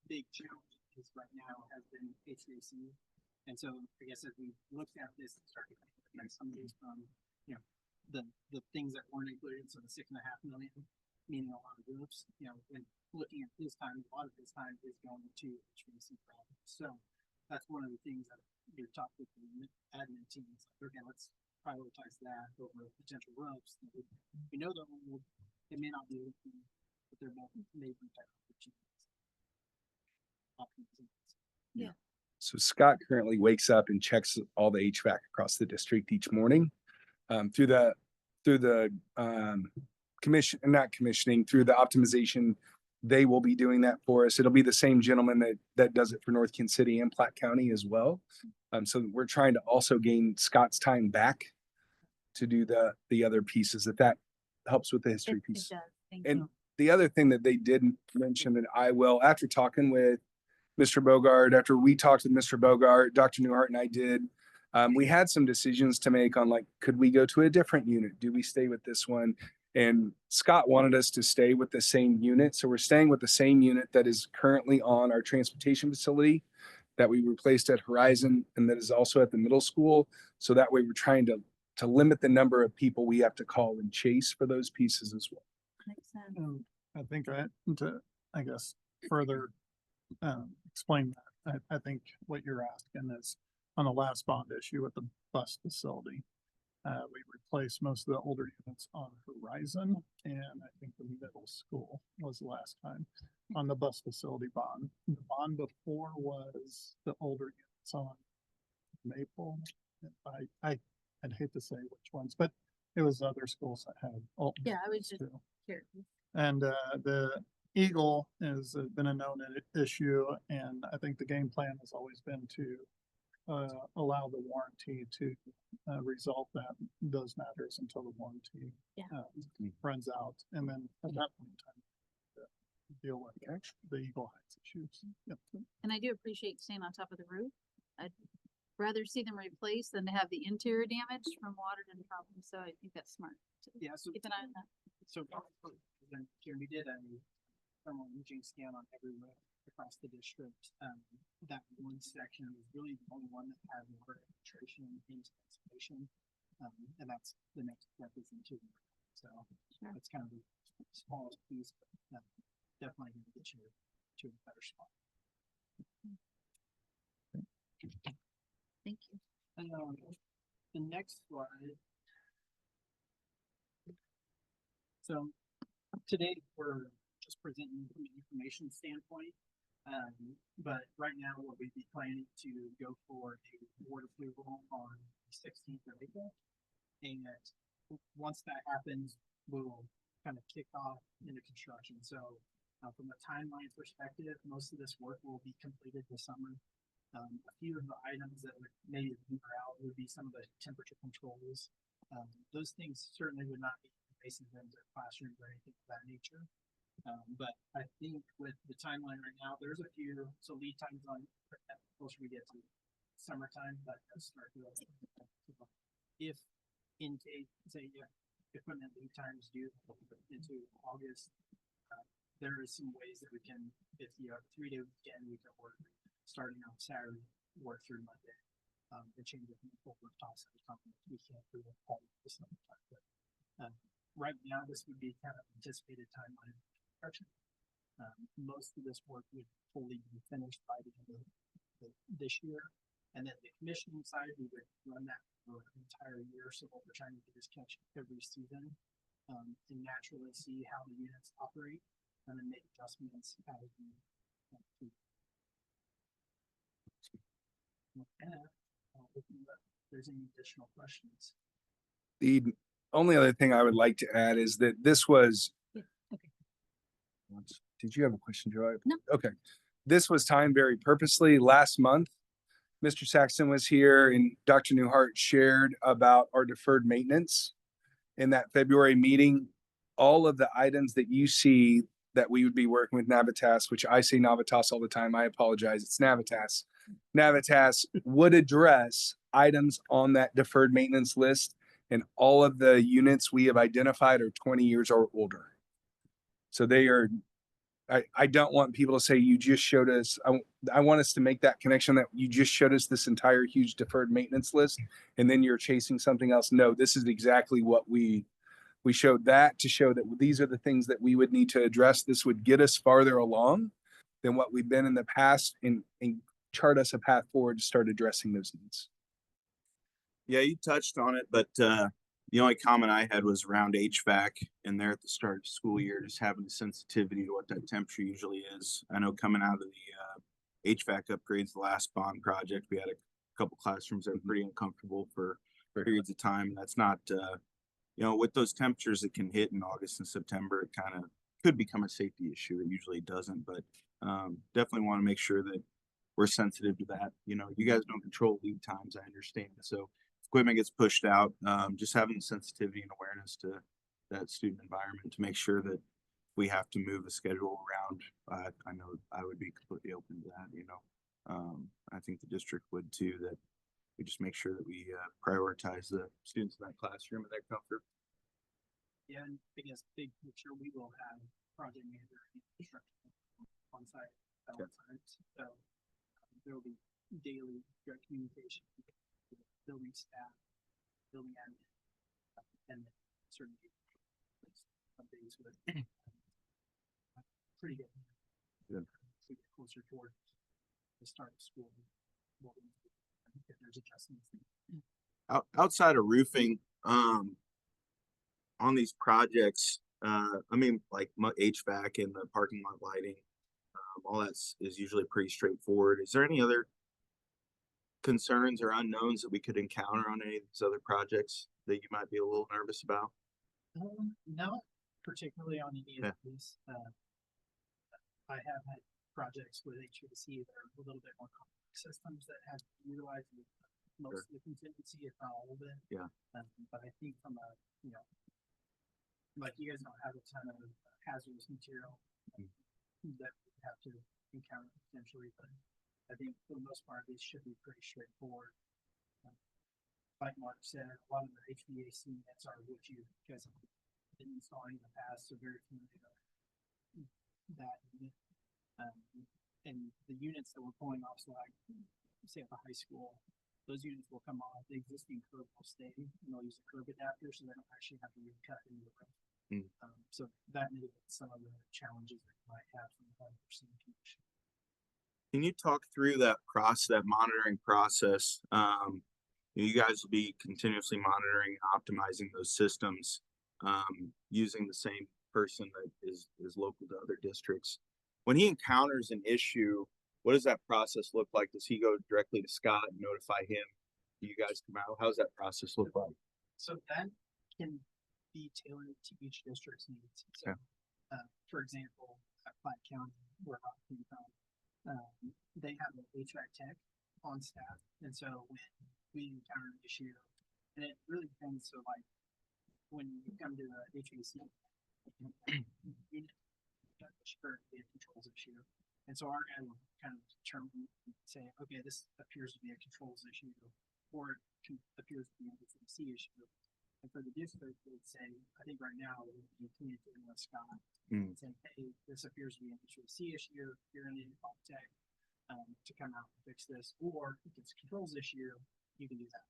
big challenge is right now has been HVAC. And so I guess as we looked at this and started looking at some of these from, the things that weren't included, so the $6.5 million, meaning a lot of roofs, and looking at this time, a lot of this time is going to HVAC problems. So that's one of the things that we talked with the admin teams. Okay, let's prioritize that over potential roofs. We know they're old, they may not be, but they're both maybe better opportunities. Yeah. So Scott currently wakes up and checks all the HVAC across the district each morning through the through the optimization. They will be doing that for us. It'll be the same gentleman that does it for North Kansas City and Platte County as well. So we're trying to also gain Scott's time back to do the other pieces, if that helps with the history piece. It does. Thank And you. the other thing that they didn't mention that I will, after talking with Mr. Bogart, after we talked with Mr. Bogart, Dr. Newhart and I did, we had some decisions to make on like, could we go to a different unit? Do we stay with this one? And Scott wanted us to stay with the same unit. So we're staying with the same unit that is currently on our transportation facility that we replaced at Horizon and that is also at the middle school. So that way we're trying to limit the number of people we have to call and chase for those pieces as well. Makes sense. I think I guess further explain that. I think what you're asking is on the last bond issue with the bus facility. We replaced most of the older units on Horizon, and I think the middle school was the last time on the bus facility bond. The bond before was the older units on Maple. I'd hate to say which ones, but it was other schools that had. Yeah, I was just too. curious. And the Eagle has been a known issue, and I think the game plan has always been to allow the warranty to resolve those matters until the warranty runs out, and then at that point in time deal with the Eagle Heights issues. Yep. And I do appreciate staying on top of the roof. I'd rather see them replaced than to have the interior damage from water and problems. So I think that's smart. Yeah. So keep an eye on that. So then we did a thermal imaging scan on every roof across the district. That one section was really the only one that had water infiltration and insulation. And that's the next step is into. So that's kind of the smallest piece, but definitely going to get you to a better spot. Thank you. And the next slide So today we're just presenting from an information standpoint. But right now what we'd be planning to go for a board approval on the 16th of April. And once that happens, we'll kind of kick off into construction. So from a timeline perspective, most of this work will be completed this summer. A few of the items that would maybe linger out would be some of the temperature controls. Those things certainly would not be invasive into classrooms or anything of that nature. But I think with the timeline right now, there's a few, so lead times on closer we get to summertime, that does start to if in case, say, equipment lead times due into August, there is some ways that we can, if you have a 3-day weekend, we can work starting on Saturday, work through Monday, and change it from the full toss of the company. We can't do it all at the same time. But right now, this would be kind of anticipated timeline of construction. Most of this work would fully be finished by the end of this year. And then the commissioning side, we would run that for an entire year. So what we're trying to do is catch every season and naturally see how the units operate and then make adjustments as we if there's any additional questions. The only other thing I would like to add is that this was. Okay. Did you have a question, Joy? No. Okay. This was timed very purposely. Last month, Mr. Saxon was here and Dr. Newhart shared about our deferred maintenance in that February meeting. All of the items that you see that we would be working with Navitas, which I say Navitas all the time. I apologize. It's Navitas. Navitas would address items on that deferred maintenance list, and all of the units we have identified are 20 years or older. So they are, I don't want people to say you just showed us, I want us to make that connection that you just showed us this entire huge deferred maintenance list and then you're chasing something else. No, this is exactly what we showed that to show that these are the things that we would need to address. This would get us farther along than what we've been in the past and chart us a path forward to start addressing those needs. Yeah, you touched on it, but the only comment I had was around HVAC, and there at the start of the school year, just having the sensitivity to what that temperature usually is. I know coming out of the HVAC upgrades, the last bond project, we had a couple classrooms that were pretty uncomfortable for periods of time. That's not, with those temperatures that can hit in August and September, it kind of could become a safety issue. It usually doesn't, but definitely want to make sure that we're sensitive to that. You guys don't control lead times, I understand. So equipment gets pushed out, just having the sensitivity and awareness to that student environment to make sure that we have to move the schedule around. I know I would be completely open to that, I think the district would too, that we just make sure that we prioritize the students in that classroom and their comfort. Yeah, and I guess big picture, we will have project manager and construction on site. So there will be daily direct communication with building staff, building admin, and then certainly updates with pretty good. Good. To get closer toward the start of school, if there's adjustments. Outside of roofing, on these projects, like HVAC and the parking lot lighting, all that is usually pretty straightforward. Is there any other concerns or unknowns that we could encounter on any of these other projects that you might be a little nervous about? Not particularly on any of these. I have had projects with HVAC that are a little bit more complex systems that have utilized most of the contingency, if not all of it. Yeah. But I think from a, like you guys don't have a ton of hazardous material that we have to encounter potentially, but I think for the most part, these should be pretty straightforward. Like Mark said, a lot of the HVAC units are what you guys have been installing in the past, so very familiar with that unit. And the units that we're pulling off, so like say at the high school, those units will come off, the existing curb will stay, and they'll use a curb adapter, so they don't actually have to recut into the roof. So that mitigates some of the challenges that you might have from the 100% condition. Can you talk through that monitoring process? You guys will be continuously monitoring and optimizing those systems. using the same person that is local to other districts. When he encounters an issue, what does that process look like? Does he go directly to Scott and notify him? Do you guys come out? How's that process look like? So that can be tailored to each district's needs. So, for example, at Platte County, where I came from, they have an HVAC tech on staff. And so when we encounter an issue, and it really depends. So like when you come to the HVAC unit, that's currently a controls issue. And so our guy will kind of determine, say, okay, this appears to be a controls issue, or it appears to be a HVAC issue. And for the district, they'd say, I think right now we communicating with Scott and saying, hey, this appears to be an HVAC issue. You're going to need to call tech to come out and fix this. Or if it's a controls issue, you can do that.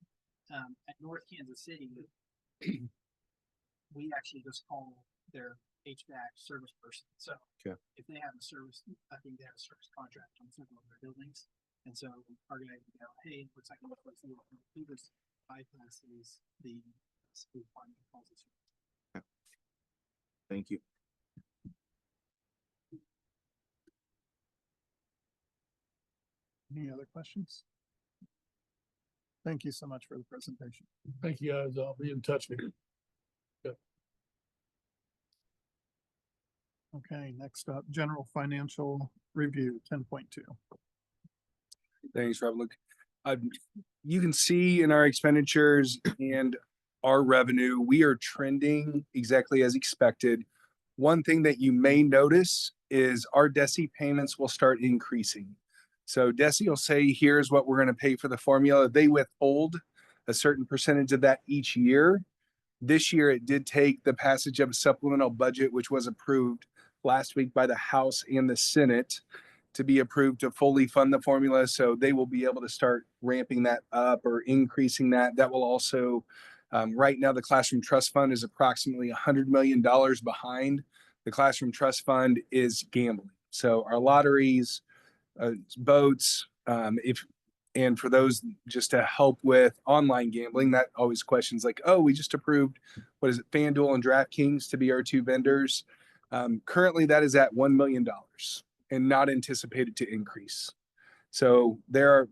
At North Kansas City, we actually just call their HVAC service person. So if they have a service, I think they have a service contract on several of their buildings. And so our guy can go, hey, looks like do this bypasses the school department calls this. Thank you. Any other questions? Thank you so much for the presentation. Thank you, guys. I'll be in touch with you. Okay, next up, general financial review 10.2. Thanks, Rob. Look, you can see in our expenditures and our revenue, we are trending exactly as expected. One thing that you may notice is our DESI payments will start increasing. So DESI will say, here's what we're going to pay for the formula. They withhold a certain percentage of that each year. This year, it did take the passage of a supplemental budget, which was approved last week by the House and the Senate, to be approved to fully fund the formula. So they will be able to start ramping that up or increasing that. That will also, right now, the Classroom Trust Fund is approximately $100 million behind. The Classroom Trust Fund is gambling. So our lotteries, boats, and for those just to help with online gambling, that always questions like, oh, we just approved, what is it, FanDuel and DraftKings to be our two vendors. Currently that is at $1 million and not anticipated to increase. So there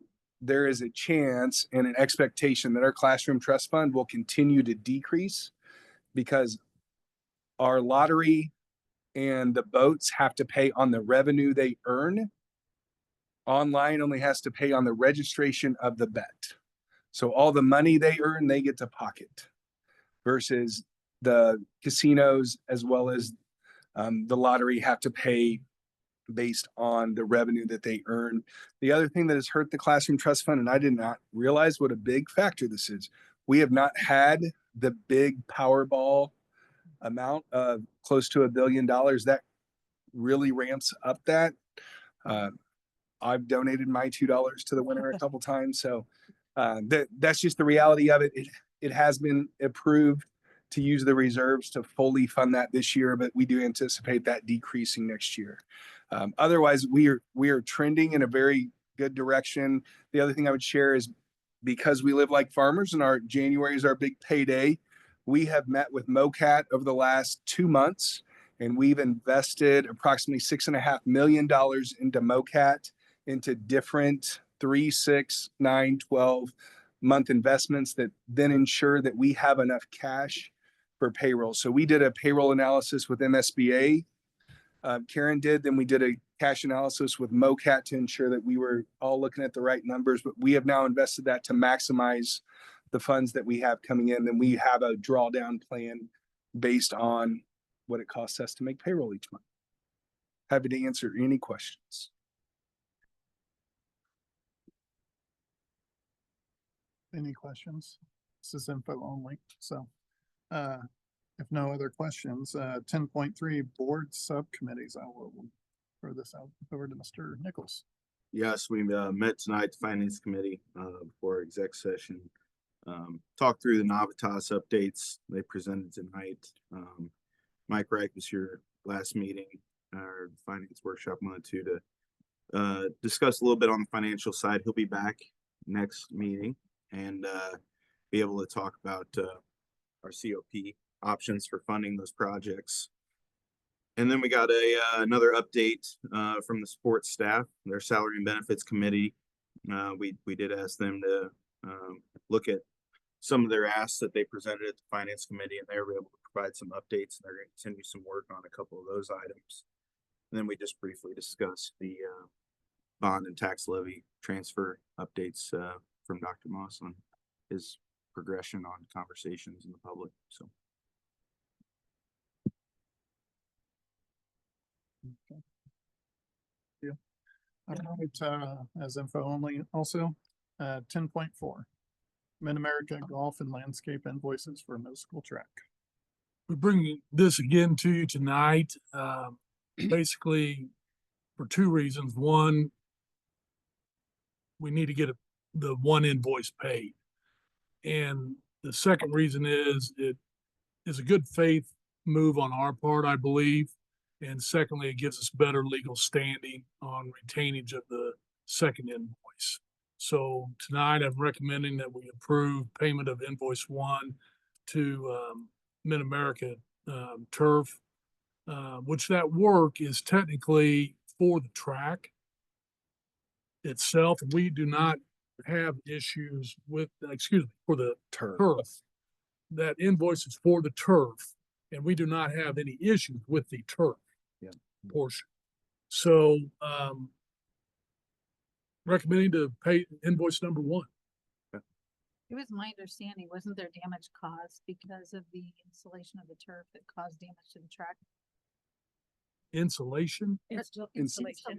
is a chance and an expectation that our Classroom Trust Fund will continue to decrease because our lottery and the boats have to pay on the revenue they earn. Online only has to pay on the registration of the bet. So all the money they earn, they get to pocket, versus the casinos as well as the lottery have to pay based on the revenue that they earn. The other thing that has hurt the Classroom Trust Fund, and I did not realize what a big factor this is, we have not had the big Powerball amount of close to $1 billion. That really ramps up that. I've donated my $2 to the winner a couple times. So that's just the reality of it. It has been approved to use the reserves to fully fund that this year, but we do anticipate that decreasing next year. Otherwise, we are trending in a very good direction. The other thing I would share is, because we live like farmers and our January is our big payday, we have met with MOCAT over the last 2 months, and we've invested approximately $6.5 million into MOCAT, into different 3, 6, 9, 12 month investments that then ensure that we have enough cash for payroll. So we did a payroll analysis with MSBA. Karen did, then we did a cash analysis with MOCAT to ensure that we were all looking at the right numbers, but we have now invested that to maximize the funds that we have coming in. Then we have a drawdown plan based on what it costs us to make payroll each month. Happy to answer any questions. Any questions? This is info only. So if no other questions, 10.3 board subcommittees, I will throw this out over to Mr. Nichols. Yes, we met tonight, the Finance Committee, for exec session. Talked through the Navitas updates they presented tonight. Mike Reich was here last meeting, our finance workshop 1 and 2, to discuss a little bit on the financial side. He'll be back next meeting and be able to talk about our COP options for funding those projects. And then we got another update from the sports staff, their salary and benefits committee. We did ask them to look at some of their asks that they presented at the finance committee, and they were able to provide some updates, and they're going to continue some work on a couple of those items. And then we just briefly discussed the bond and tax levy transfer updates from Dr. Moss on his progression on conversations in the public. So. Okay. Yeah. All right, as info only also, 10.4, Mid-America Golf and Landscape invoices for middle school track. We're bringing this again to you tonight, basically for two reasons. One, we need to get the one invoice paid. And the second reason is it is a good faith move on our part, I believe. And secondly, it gives us better legal standing on retainage of the second invoice. So tonight I'm recommending that we approve payment of invoice 1 to Mid-America Turf, which that work is technically for the track itself. We do not have issues with, for the turf. That invoice is for the turf, and we do not have any issues with the turf portion. So recommending to pay invoice number 1. It was my understanding, wasn't there damage caused because of the installation of the turf that caused damage to the track? Installation?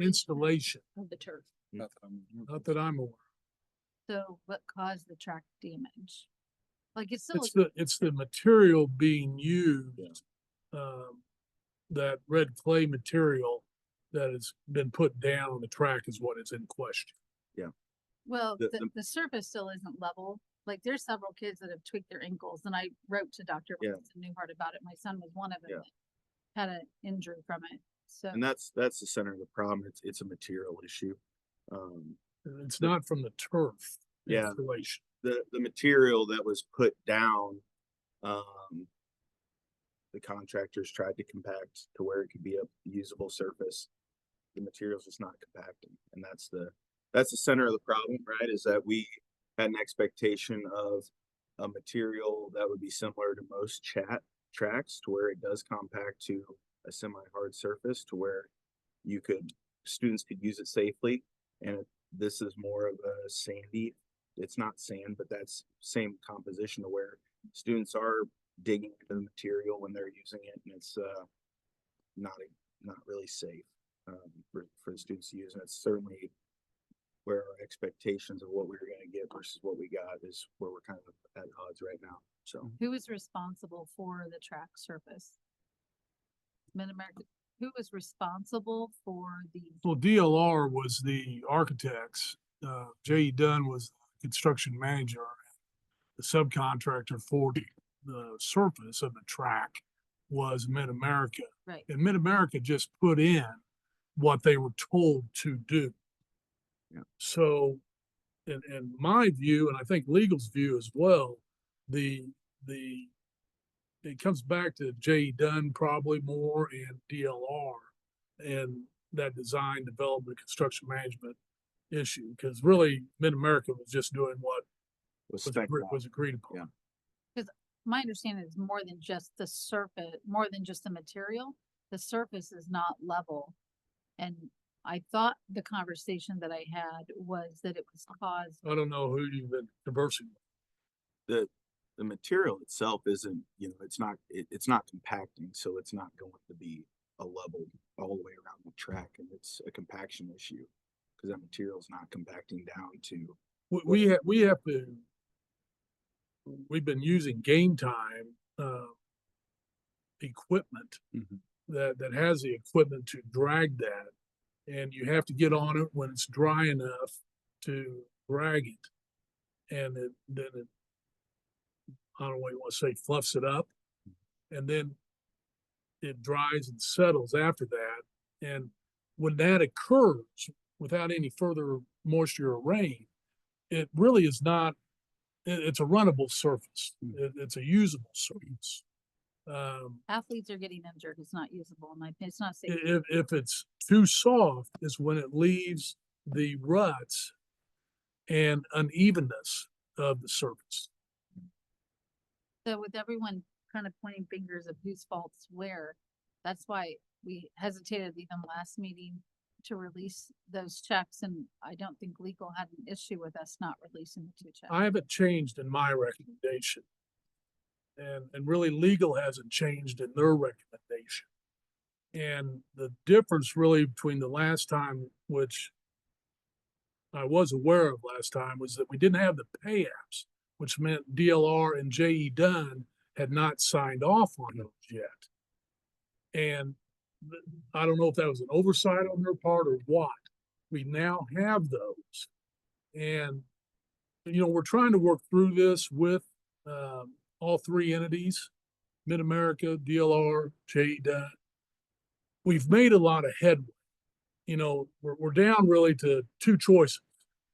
Installation of the turf. Not that I'm aware. So what caused the track damage? Like it's still It's the material being used, that red clay material that has been put down on the track is what is in question. Yeah. Well, the surface still isn't level. Like there's several kids that have tweaked their ankles, and I wrote to Dr. Newhart about it. My son was one of them that had an injury from it. So and that's the center of the problem. It's a material issue. It's not from the turf. Yeah. Installation. The material that was put down, the contractors tried to compact to where it could be a usable surface. The material's just not compacting, and that's the center of the problem, right? Is that we had an expectation of a material that would be similar to most tracks, to where it does compact to a semi-hard surface, to where students could use it safely. And this is more of a sandy. It's not sand, but that's same composition, to where students are digging into the material when they're using it, and it's not really safe for the students to use. And it's certainly where our expectations of what we were going to get versus what we got is where we're kind of at odds right now. So who is responsible for the track surface? Mid-America. Who was responsible for the? Well, DLR was the architects. J.E. Dunn was the construction manager. The subcontractor for the surface of the track was Mid-America. Right. And Mid-America just put in what they were told to do. Yeah. So, in my view, and I think legal's view as well, it comes back to J.E. Dunn probably more, and DLR, and that design, development, construction management issue, because really Mid-America was just doing what was agreed upon. Yeah. Because my understanding is more than just the surface, more than just the material. The surface is not level, and I thought the conversation that I had was that it was caused. I don't know who you've been conversing with. The material itself isn't, it's not compacting, so it's not going to be a level all the way around the track, and it's a compaction issue because that material is not compacting down to. We've been using game time equipment that has the equipment to drag that, and you have to get on it when it's dry enough to drag it, and then it, I don't know what you want to say, fluffs it up, and then it dries and settles after that. And when that occurs without any further moisture or rain, it really is not, it's a runnable surface. It's a usable surface. Athletes are getting injured. It's not usable. And it's not safe. If it's too soft is when it leaves the ruts and unevenness of the surface. So with everyone kind of pointing fingers of whose fault's where, that's why we hesitated even last meeting to release those checks. And I don't think legal had an issue with us not releasing the 2 checks. I haven't changed in my recommendation. And really legal hasn't changed in their recommendation. And the difference really between the last time, which I was aware of last time, was that we didn't have the pay apps, which meant DLR and JE Dunn had not signed off on those yet. And I don't know if that was an oversight on their part or what. We now have those. And, you know, we're trying to work through this with all 3 entities, Mid-America, DLR, JE Dunn. We've made a lot of headway. You know, we're down really to 2 choices.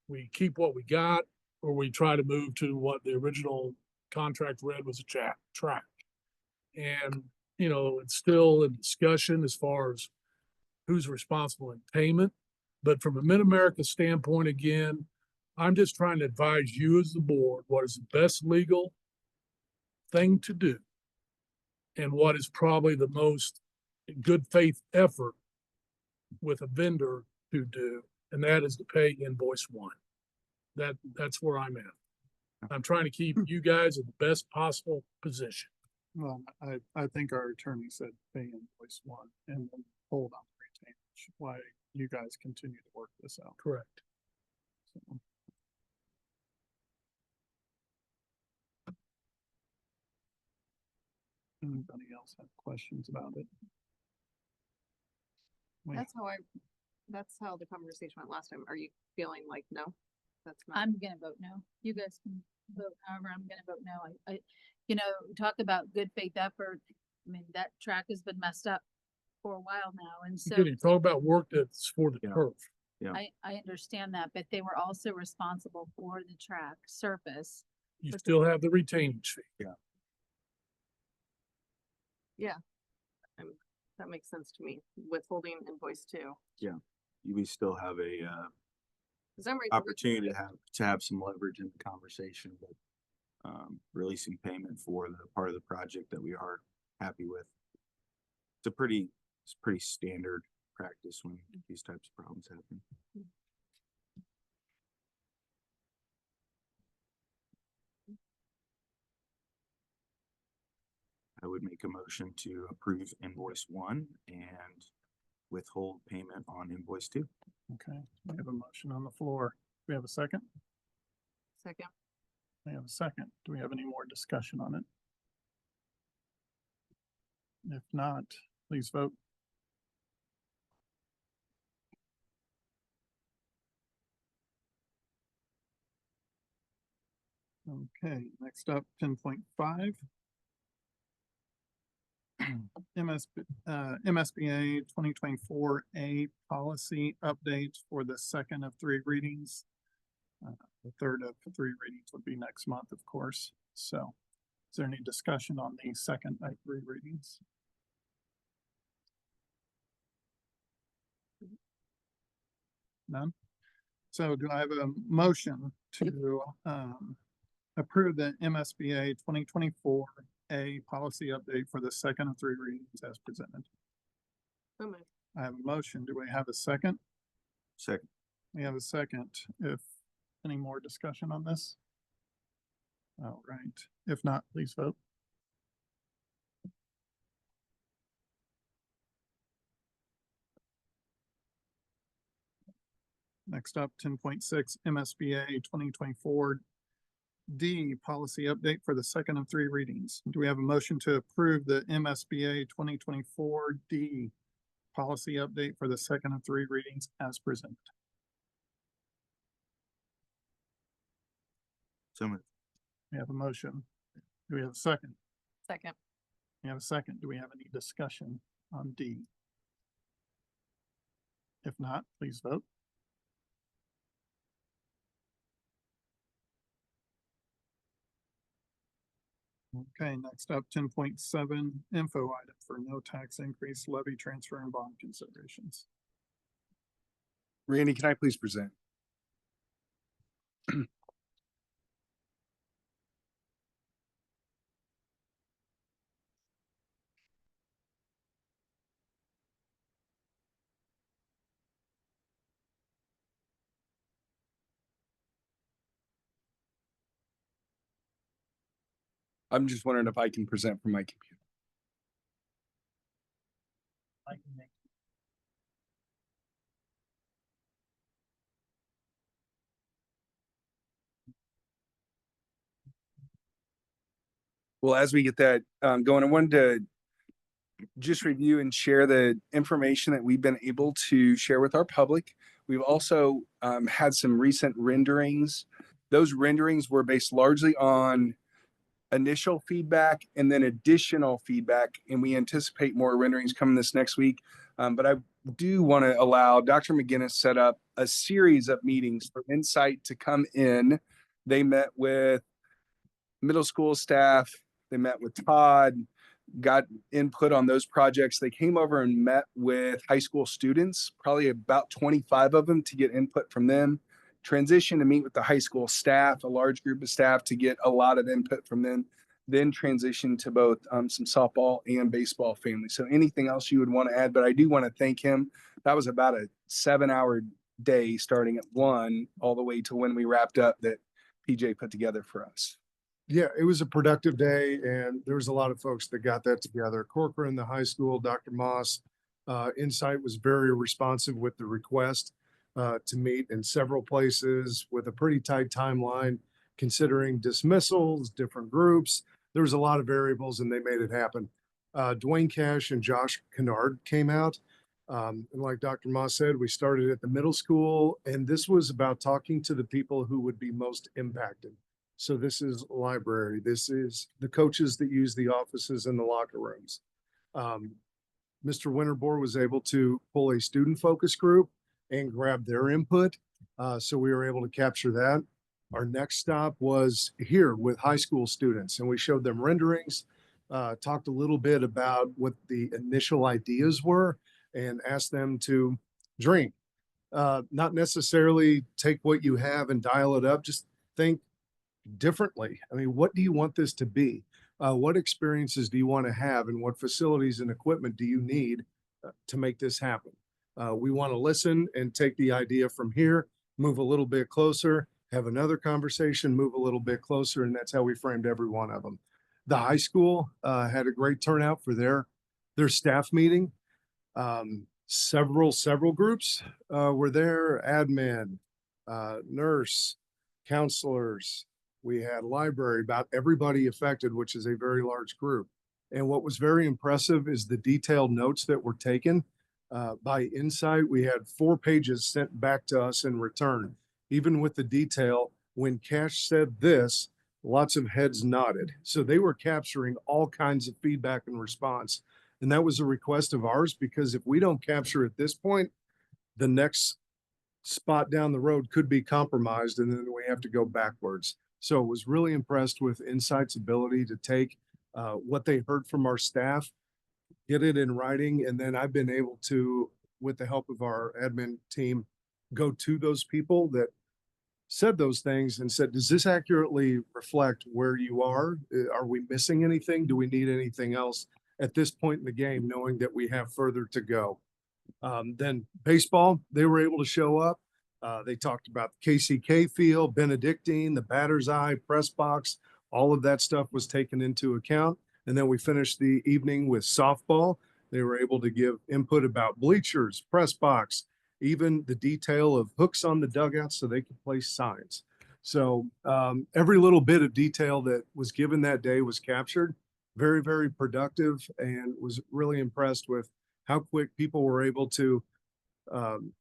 We keep what we got, or we try to move to what the original contract read was a track. And, you know, it's still in discussion as far as who's responsible in payment. But from a Mid-America standpoint, again, I'm just trying to advise you as the board what is the best legal thing to do and what is probably the most good faith effort with a vendor to do, and that is to pay invoice 1. That's where I'm at. I'm trying to keep you guys in the best possible position. Well, I think our attorney said pay invoice 1 and then hold on to retainage while you guys continue to work this out. Correct. So. Anybody else have questions about it? That's how the conversation went last time. Are you feeling like no? That's not. I'm gonna vote no. You guys can vote however. I'm gonna vote no. I you know, talk about good faith effort. I mean, that track has been messed up for a while now, and so You talk about work that's for the turf. Yeah. I understand that, but they were also responsible for the track surface. You still have the retainage fee. Yeah. Yeah. That makes sense to me. Withholding invoice 2. Yeah. We still have a 'Cause I'm right opportunity to have some leverage in the conversation, but releasing payment for the part of the project that we are happy with. It's pretty standard practice when these types of problems happen. I would make a motion to approve invoice 1 and withhold payment on invoice 2. Okay, we have a motion on the floor. Do we have a second? Second. We have a second. Do we have any more discussion on it? If not, please vote. Okay, next up, 10.5. MSBA 2024A policy update for the second of 3 readings. The third of 3 readings would be next month, of course. So is there any discussion on the second of 3 readings? None? So do I have a motion to approve the MSBA 2024A policy update for the second of 3 readings as presented? I have a motion. Do we have a second? Second. We have a second. If any more discussion on this? All right. If not, please vote. Next up, 10.6 MSBA 2024 D policy update for the second of 3 readings. Do we have a motion to approve the MSBA 2024 D policy update for the second of 3 readings as presented? So moved. We have a motion. Do we have a second? Second. We have a second. Do we have any discussion on D? If not, please vote. Okay, next up, 10.7 info item for no tax increase, levy transfer and bond considerations. Randy, can I please present? I'm just wondering if I can present from my computer. I can make Well, as we get that going, I wanted to just review and share the information that we've been able to share with our public. We've also had some recent renderings. Those renderings were based largely on initial feedback and then additional feedback, and we anticipate more renderings coming this next week. But I do want to allow Dr. McGinnis set up a series of meetings for Insight to come in. They met with middle school staff, they met with Todd, got input on those projects. They came over and met with high school students, probably about 25 of them, to get input from them. Transition to meet with the high school staff, a large group of staff, to get a lot of input from them. Then transition to both some softball and baseball families. So anything else you would want to add? But I do want to thank him. That was about a 7-hour day starting at 1 all the way to when we wrapped up that PJ put together for us. Yeah, it was a productive day and there was a lot of folks that got that together. Corcoran, the high school, Dr. Moss, Insight was very responsive with the request to meet in several places with a pretty tight timeline, considering dismissals, different groups. There was a lot of variables and they made it happen. Dwayne Cash and Josh Kennard came out. And like Dr. Moss said, we started at the middle school and this was about talking to the people who would be most impacted. So this is library. This is the coaches that use the offices and the locker rooms. Mr. Winterbore was able to pull a student focus group and grab their input. So we were able to capture that. Our next stop was here with high school students and we showed them renderings, talked a little bit about what the initial ideas were and asked them to dream. Not necessarily take what you have and dial it up, just think differently. I mean, what do you want this to be? What experiences do you want to have and what facilities and equipment do you need to make this happen? We want to listen and take the idea from here, move a little bit closer, have another conversation, move a little bit closer, and that's how we framed every one of them. The high school had a great turnout for their staff meeting. Several groups were there, admin, nurse, counselors. We had library, about everybody affected, which is a very large group. And what was very impressive is the detailed notes that were taken by Insight. We had 4 pages sent back to us in return. Even with the detail, when Cash said this, lots of heads nodded. So they were capturing all kinds of feedback and response. And that was a request of ours because if we don't capture at this point, the next spot down the road could be compromised and then we have to go backwards. So I was really impressed with Insight's ability to take what they heard from our staff, get it in writing, and then I've been able to, with the help of our admin team, go to those people that said those things and said, does this accurately reflect where you are? Are we missing anything? Do we need anything else at this point in the game, knowing that we have further to go? Then baseball, they were able to show up. They talked about the KCK field, Benedictine, the batter's eye, press box, all of that stuff was taken into account. And then we finished the evening with softball. They were able to give input about bleachers, press box, even the detail of hooks on the dugout so they could place signs. So every little bit of detail that was given that day was captured. Very, very productive, and was really impressed with how quick people were able to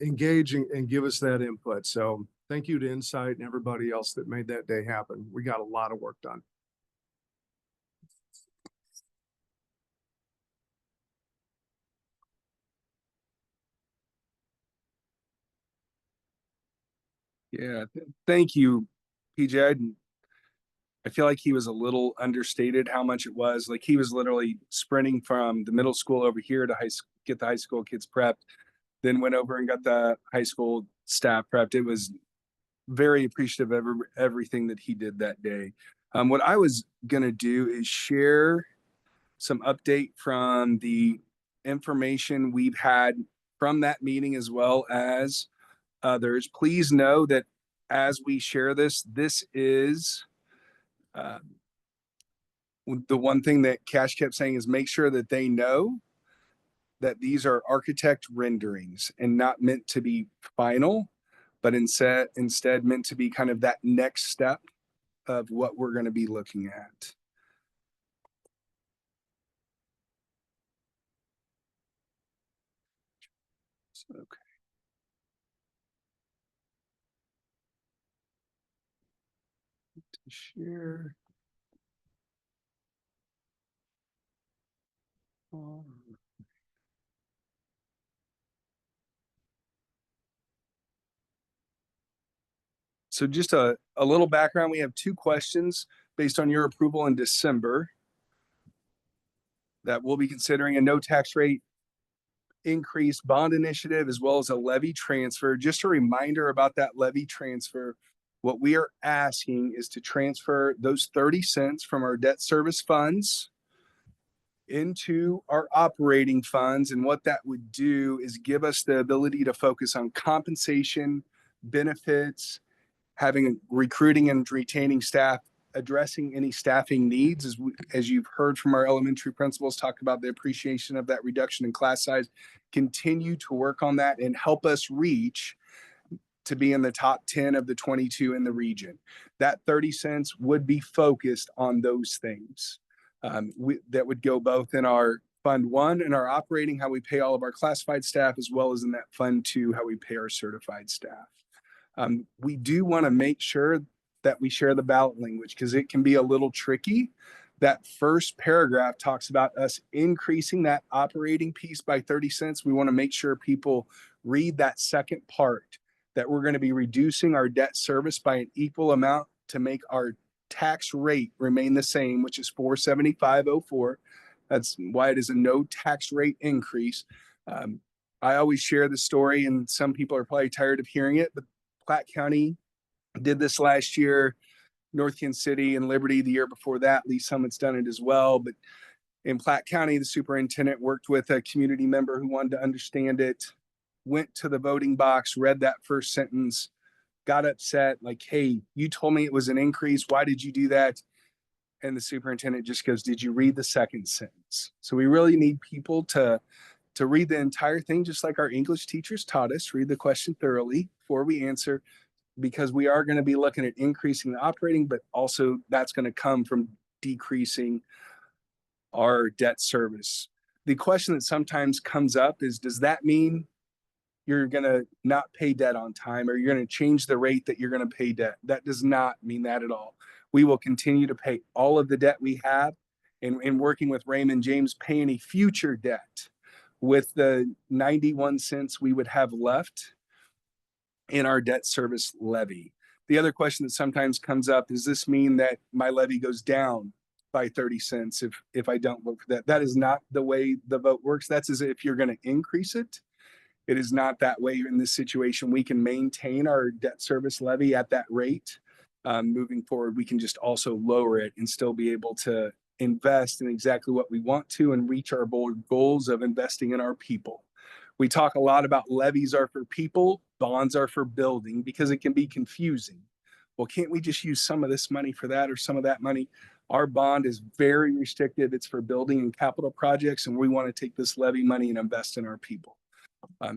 engage and give us that input. So thank you to Insight and everybody else that made that day happen. We got a lot of work done. Yeah, thank you, PJ. I feel like he was a little understated how much it was. Like he was literally sprinting from the middle school over here to get the high school kids prepped, then went over and got the high school staff prepped. It was very appreciative of everything that he did that day. What I was gonna do is share some update from the information we've had from that meeting as well as others. Please know that as we share this, this is uh, the one thing that Cash kept saying is make sure that they know that these are architect renderings and not meant to be final, but instead meant to be kind of that next step of what we're going to be looking at. Okay. To share. So just a little background. We have 2 questions based on your approval in December that we'll be considering a no tax rate increase bond initiative as well as a levy transfer. Just a reminder about that levy transfer. What we are asking is to transfer those 30 cents from our debt service funds into our operating funds. And what that would do is give us the ability to focus on compensation, benefits, having recruiting and retaining staff, addressing any staffing needs, as you've heard from our elementary principals talk about the appreciation of that reduction in class size, continue to work on that and help us reach to be in the top 10 of the 22 in the region. That 30 cents would be focused on those things. That would go both in our Fund 1 and our operating, how we pay all of our classified staff, as well as in that Fund 2, how we pay our certified staff. We do want to make sure that we share the ballot language because it can be a little tricky. That first paragraph talks about us increasing that operating piece by 30 cents. We want to make sure people read that second part, that we're going to be reducing our debt service by an equal amount to make our tax rate remain the same, which is 475.04. That's why it is a no tax rate increase. I always share the story, and some people are probably tired of hearing it, but Platte County did this last year. North Kansas City and Liberty the year before that. Lee Summit's done it as well. But in Platte County, the superintendent worked with a community member who wanted to understand it, went to the voting box, read that first sentence, got upset, like, hey, you told me it was an increase. Why did you do that? And the superintendent just goes, did you read the second sentence? So we really need people to read the entire thing, just like our English teachers taught us, read the question thoroughly before we answer, because we are going to be looking at increasing the operating, but also that's going to come from decreasing our debt service. The question that sometimes comes up is, does that mean you're going to not pay debt on time, or you're going to change the rate that you're going to pay debt? That does not mean that at all. We will continue to pay all of the debt we have, and working with Raymond James, pay any future debt with the 91 cents we would have left in our debt service levy. The other question that sometimes comes up, does this mean that my levy goes down by 30 cents if I don't vote for that? That is not the way the vote works. That's as if you're going to increase it. It is not that way in this situation. We can maintain our debt service levy at that rate. Moving forward, we can just also lower it and still be able to invest in exactly what we want to and reach our bold goals of investing in our people. We talk a lot about levies are for people, bonds are for building, because it can be confusing. Well, can't we just use some of this money for that or some of that money? Our bond is very restricted. It's for building and capital projects, and we want to take this levy money and invest in our people.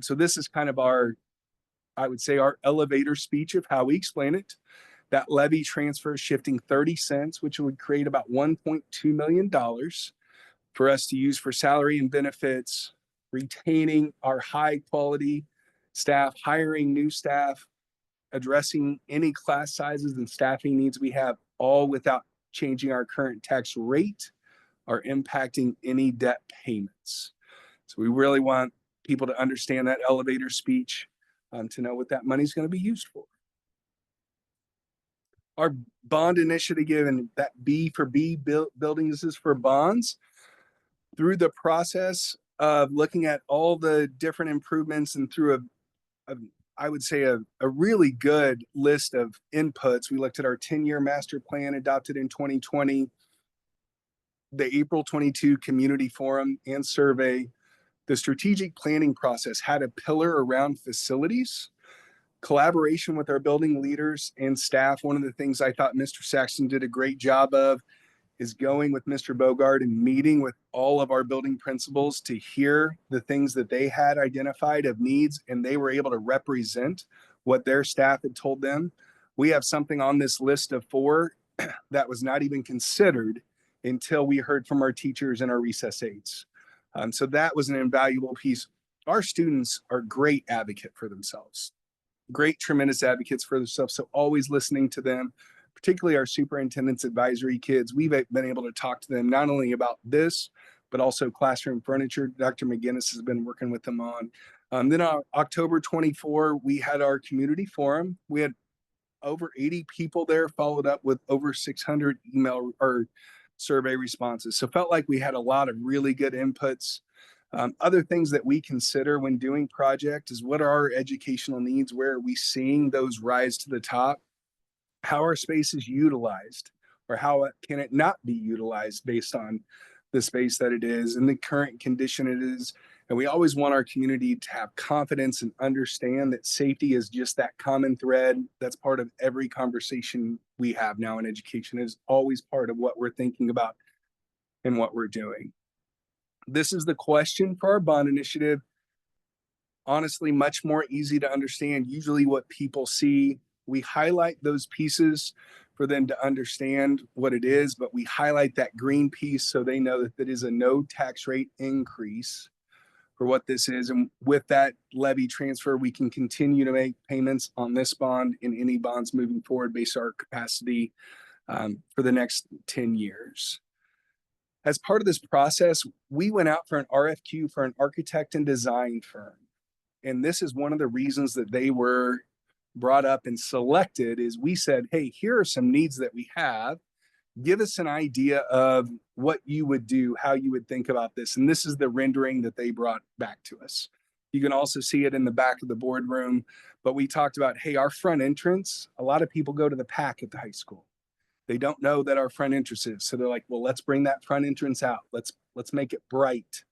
So this is kind of our, I would say, our elevator speech of how we explain it. That levy transfer shifting 30 cents, which would create about $1.2 million for us to use for salary and benefits, retaining our high quality staff, hiring new staff, addressing any class sizes and staffing needs we have, all without changing our current tax rate or impacting any debt payments. So we really want people to understand that elevator speech, to know what that money is going to be used for. Our bond initiative, and that B for buildings is for bonds. Through the process of looking at all the different improvements and through I would say a really good list of inputs, we looked at our 10-year master plan adopted in 2020, the April 22 community forum and survey. The strategic planning process had a pillar around facilities, collaboration with our building leaders and staff. One of the things I thought Mr. Saxton did a great job of is going with Mr. Bogard and meeting with all of our building principals to hear the things that they had identified of needs, and they were able to represent what their staff had told them. We have something on this list of 4 that was not even considered until we heard from our teachers and our recess aides. So that was an invaluable piece. Our students are great advocate for themselves, great, tremendous advocates for themselves. So always listening to them, particularly our superintendent's advisory kids. We've been able to talk to them not only about this, but also classroom furniture. Dr. McGinnis has been working with them on. Then on October 24, we had our community forum. We had over 80 people there, followed up with over 600 email or survey responses. So felt like we had a lot of really good inputs. Other things that we consider when doing project is what are our educational needs? Where are we seeing those rise to the top? How are spaces utilized, or how can it not be utilized based on the space that it is and the current condition it is? And we always want our community to have confidence and understand that safety is just that common thread. That's part of every conversation we have now in education. It is always part of what we're thinking about and what we're doing. This is the question for our bond initiative. Honestly, much more easy to understand. Usually what people see, we highlight those pieces for them to understand what it is, but we highlight that green piece so they know that it is a no tax rate increase for what this is. And with that levy transfer, we can continue to make payments on this bond and any bonds moving forward based on our capacity for the next 10 years. As part of this process, we went out for an RFQ for an architect and design firm. And this is one of the reasons that they were brought up and selected is we said, hey, here are some needs that we have. Give us an idea of what you would do, how you would think about this. And this is the rendering that they brought back to us. You can also see it in the back of the boardroom, but we talked about, hey, our front entrance, a lot of people go to the PAC at the high school. They don't know that our front entrance is. So they're like, well, let's bring that front entrance out. Let's make it bright.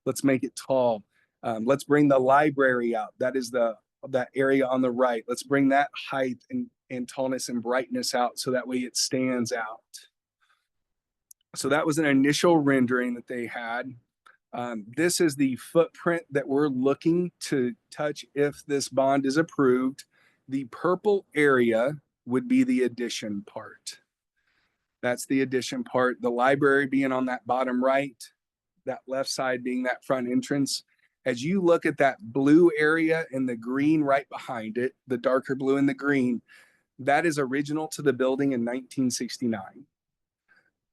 Let's make it tall. Let's bring the library out. That is that area on the right. Let's bring that height and tallness and brightness out so that way it stands out. So that was an initial rendering that they had. This is the footprint that we're looking to touch if this bond is approved. The purple area would be the addition part. That's the addition part. The library being on that bottom right, that left side being that front entrance. As you look at that blue area and the green right behind it, the darker blue and the green, that is original to the building in 1969.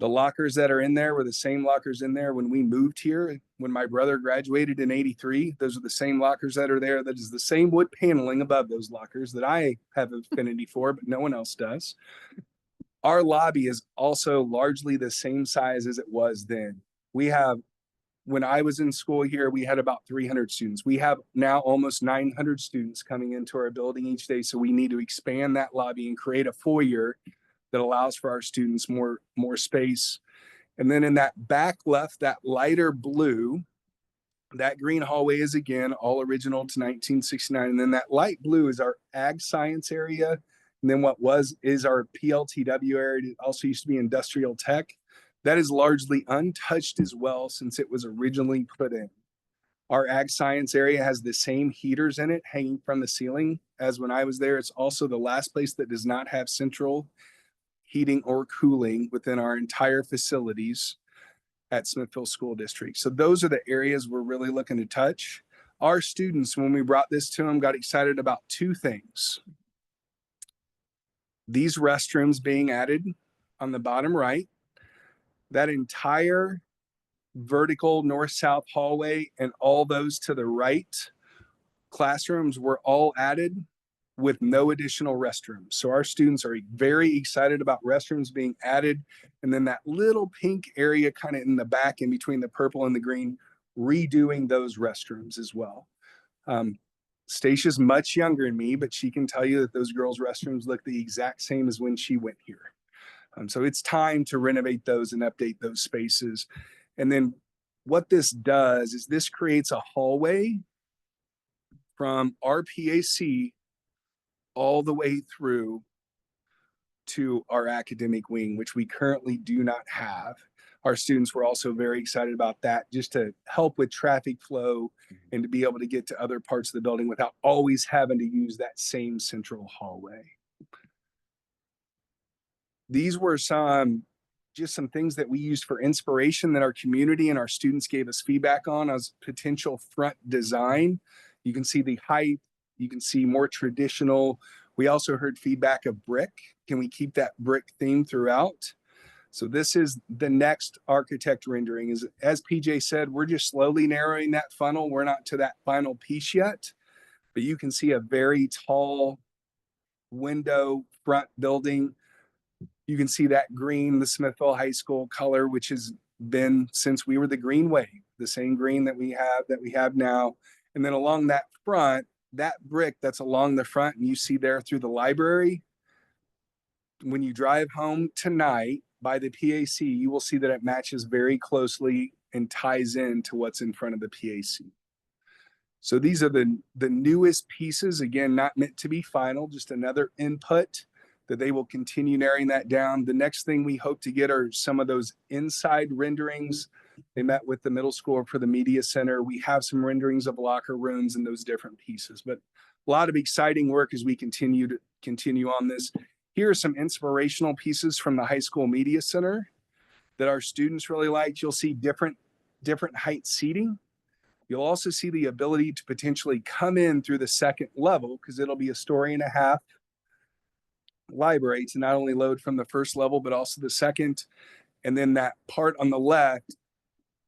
The lockers that are in there were the same lockers in there when we moved here. When my brother graduated in 83, those are the same lockers that are there. That is the same wood paneling above those lockers that I have affinity for, but no one else does. Our lobby is also largely the same size as it was then. When I was in school here, we had about 300 students. We have now almost 900 students coming into our building each day. So we need to expand that lobby and create a foyer that allows for our students more space. And then in that back left, that lighter blue, that green hallway is again all original to 1969. And then that light blue is our ag science area. And then is our PLTW area. It also used to be industrial tech. That is largely untouched as well since it was originally put in. Our ag science area has the same heaters in it hanging from the ceiling as when I was there. It's also the last place that does not have central heating or cooling within our entire facilities at Smithville School District. So those are the areas we're really looking to touch. Our students, when we brought this to them, got excited about 2 things. These restrooms being added on the bottom right, that entire vertical north-south hallway and all those to the right classrooms were all added with no additional restrooms. So our students are very excited about restrooms being added. And then that little pink area kind of in the back in between the purple and the green, redoing those restrooms as well. Stacia's much younger than me, but she can tell you that those girls' restrooms look the exact same as when she went here. So it's time to renovate those and update those spaces. And then what this does is this creates a hallway from our PAC all the way through to our academic wing, which we currently do not have. Our students were also very excited about that, just to help with traffic flow and to be able to get to other parts of the building without always having to use that same central hallway. These were just some things that we used for inspiration that our community and our students gave us feedback on as potential front design. You can see the height, you can see more traditional. We also heard feedback of brick. Can we keep that brick theme throughout? So this is the next architect rendering. As PJ said, we're just slowly narrowing that funnel. We're not to that final piece yet, but you can see a very tall window front building. You can see that green, the Smithville High School color, which has been since we were the Green Wave, the same green that we have now. And then along that front, that brick that's along the front, and you see there through the library, when you drive home tonight by the PAC, you will see that it matches very closely and ties into what's in front of the PAC. So these are the newest pieces, again, not meant to be final, just another input that they will continue narrowing that down. The next thing we hope to get are some of those inside renderings. They met with the middle school for the media center. We have some renderings of locker rooms and those different pieces, but a lot of exciting work as we continue on this. Here are some inspirational pieces from the high school media center that our students really liked. You'll see different height seating. You'll also see the ability to potentially come in through the second level, because it'll be a 1.5-story library to not only load from the first level, but also the second. And then that part on the left,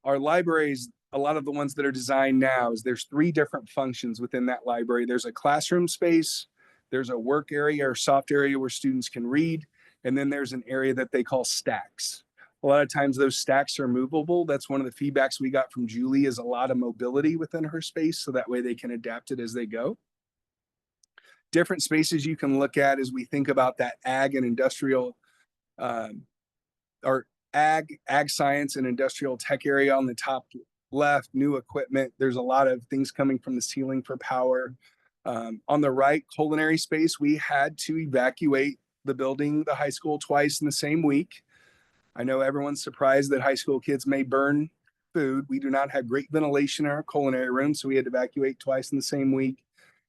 our libraries, a lot of the ones that are designed now, is there's 3 different functions within that library. There's a classroom space, there's a work area or soft area where students can read, and then there's an area that they call stacks. A lot of times those stacks are movable. That's one of the feedbacks we got from Julie, is a lot of mobility within her space, so that way they can adapt it as they go. Different spaces you can look at as we think about that ag and industrial, or ag science and industrial tech area on the top left, new equipment. There's a lot of things coming from the ceiling for power. On the right, culinary space, we had to evacuate the building, the high school, twice in the same week. I know everyone's surprised that high school kids may burn food. We do not have great ventilation in our culinary room, so we had to evacuate twice in the same week.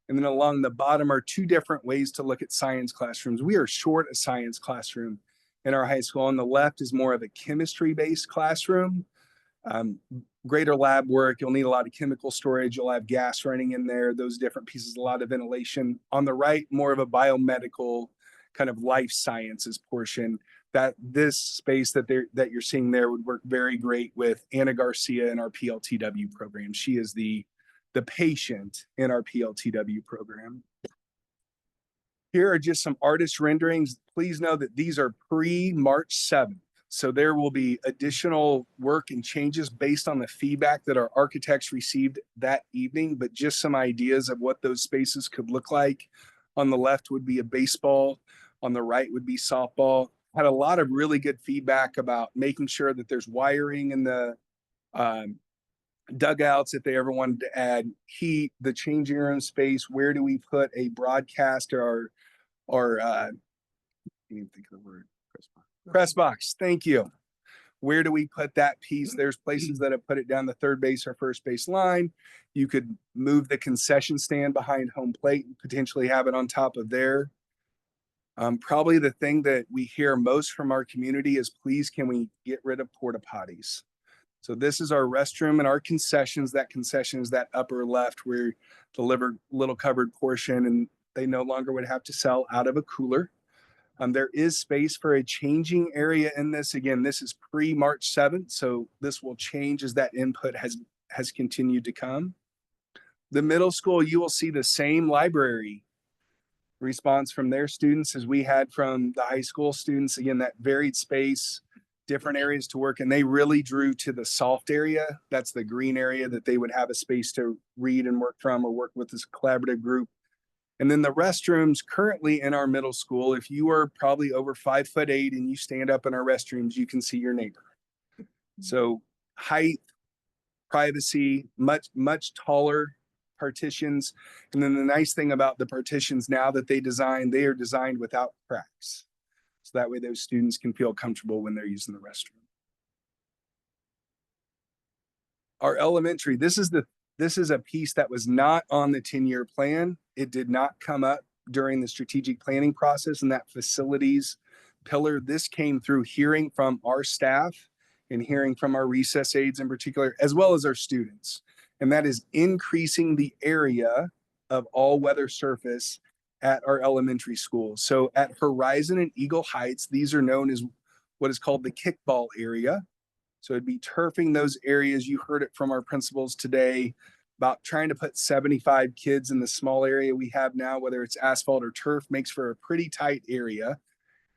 And then along the bottom are 2 different ways to look at science classrooms. We are short a science classroom in our high school. On the left is more of a chemistry-based classroom. Greater lab work, you'll need a lot of chemical storage, you'll have gas running in there, those different pieces, a lot of ventilation. On the right, more of a biomedical kind of life sciences portion. That this space that you're seeing there would work very great with Anna Garcia in our PLTW program. She is the patient in our PLTW program. Here are just some artist renderings. Please know that these are pre-March 7th. So there will be additional work and changes based on the feedback that our architects received that evening, but just some ideas of what those spaces could look like. On the left would be a baseball. On the right would be softball. Had a lot of really good feedback about making sure that there's wiring in the dugouts if they ever wanted to add heat, the changing room space. Where do we put a broadcast or I can't even think of the word. Press box. Thank you. Where do we put that piece? There's places that have put it down the third base or first base line. You could move the concession stand behind home plate and potentially have it on top of there. Probably the thing that we hear most from our community is, please, can we get rid of porta potties? So this is our restroom and our concessions. That concession is that upper left where the little covered portion, and they no longer would have to sell out of a cooler. There is space for a changing area in this. Again, this is pre-March 7th, so this will change as that input has continued to come. The middle school, you will see the same library response from their students as we had from the high school students. Again, that varied space, different areas to work, and they really drew to the soft area. That's the green area that they would have a space to read and work from or work with this collaborative group. And then the restrooms currently in our middle school, if you are probably over 5'8" and you stand up in our restrooms, you can see your neighbor. So height, privacy, much taller partitions. And then the nice thing about the partitions now that they are designed without cracks. So that way those students can feel comfortable when they're using the restroom. Our elementary, this is a piece that was not on the 10-year plan. It did not come up during the strategic planning process, and that facilities pillar, this came through hearing from our staff and hearing from our recess aides in particular, as well as our students. And that is increasing the area of all weather surface at our elementary schools. So at Horizon and Eagle Heights, these are known as what is called the kickball area. So it'd be turfing those areas. You heard it from our principals today about trying to put 75 kids in the small area we have now, whether it's asphalt or turf, makes for a pretty tight area.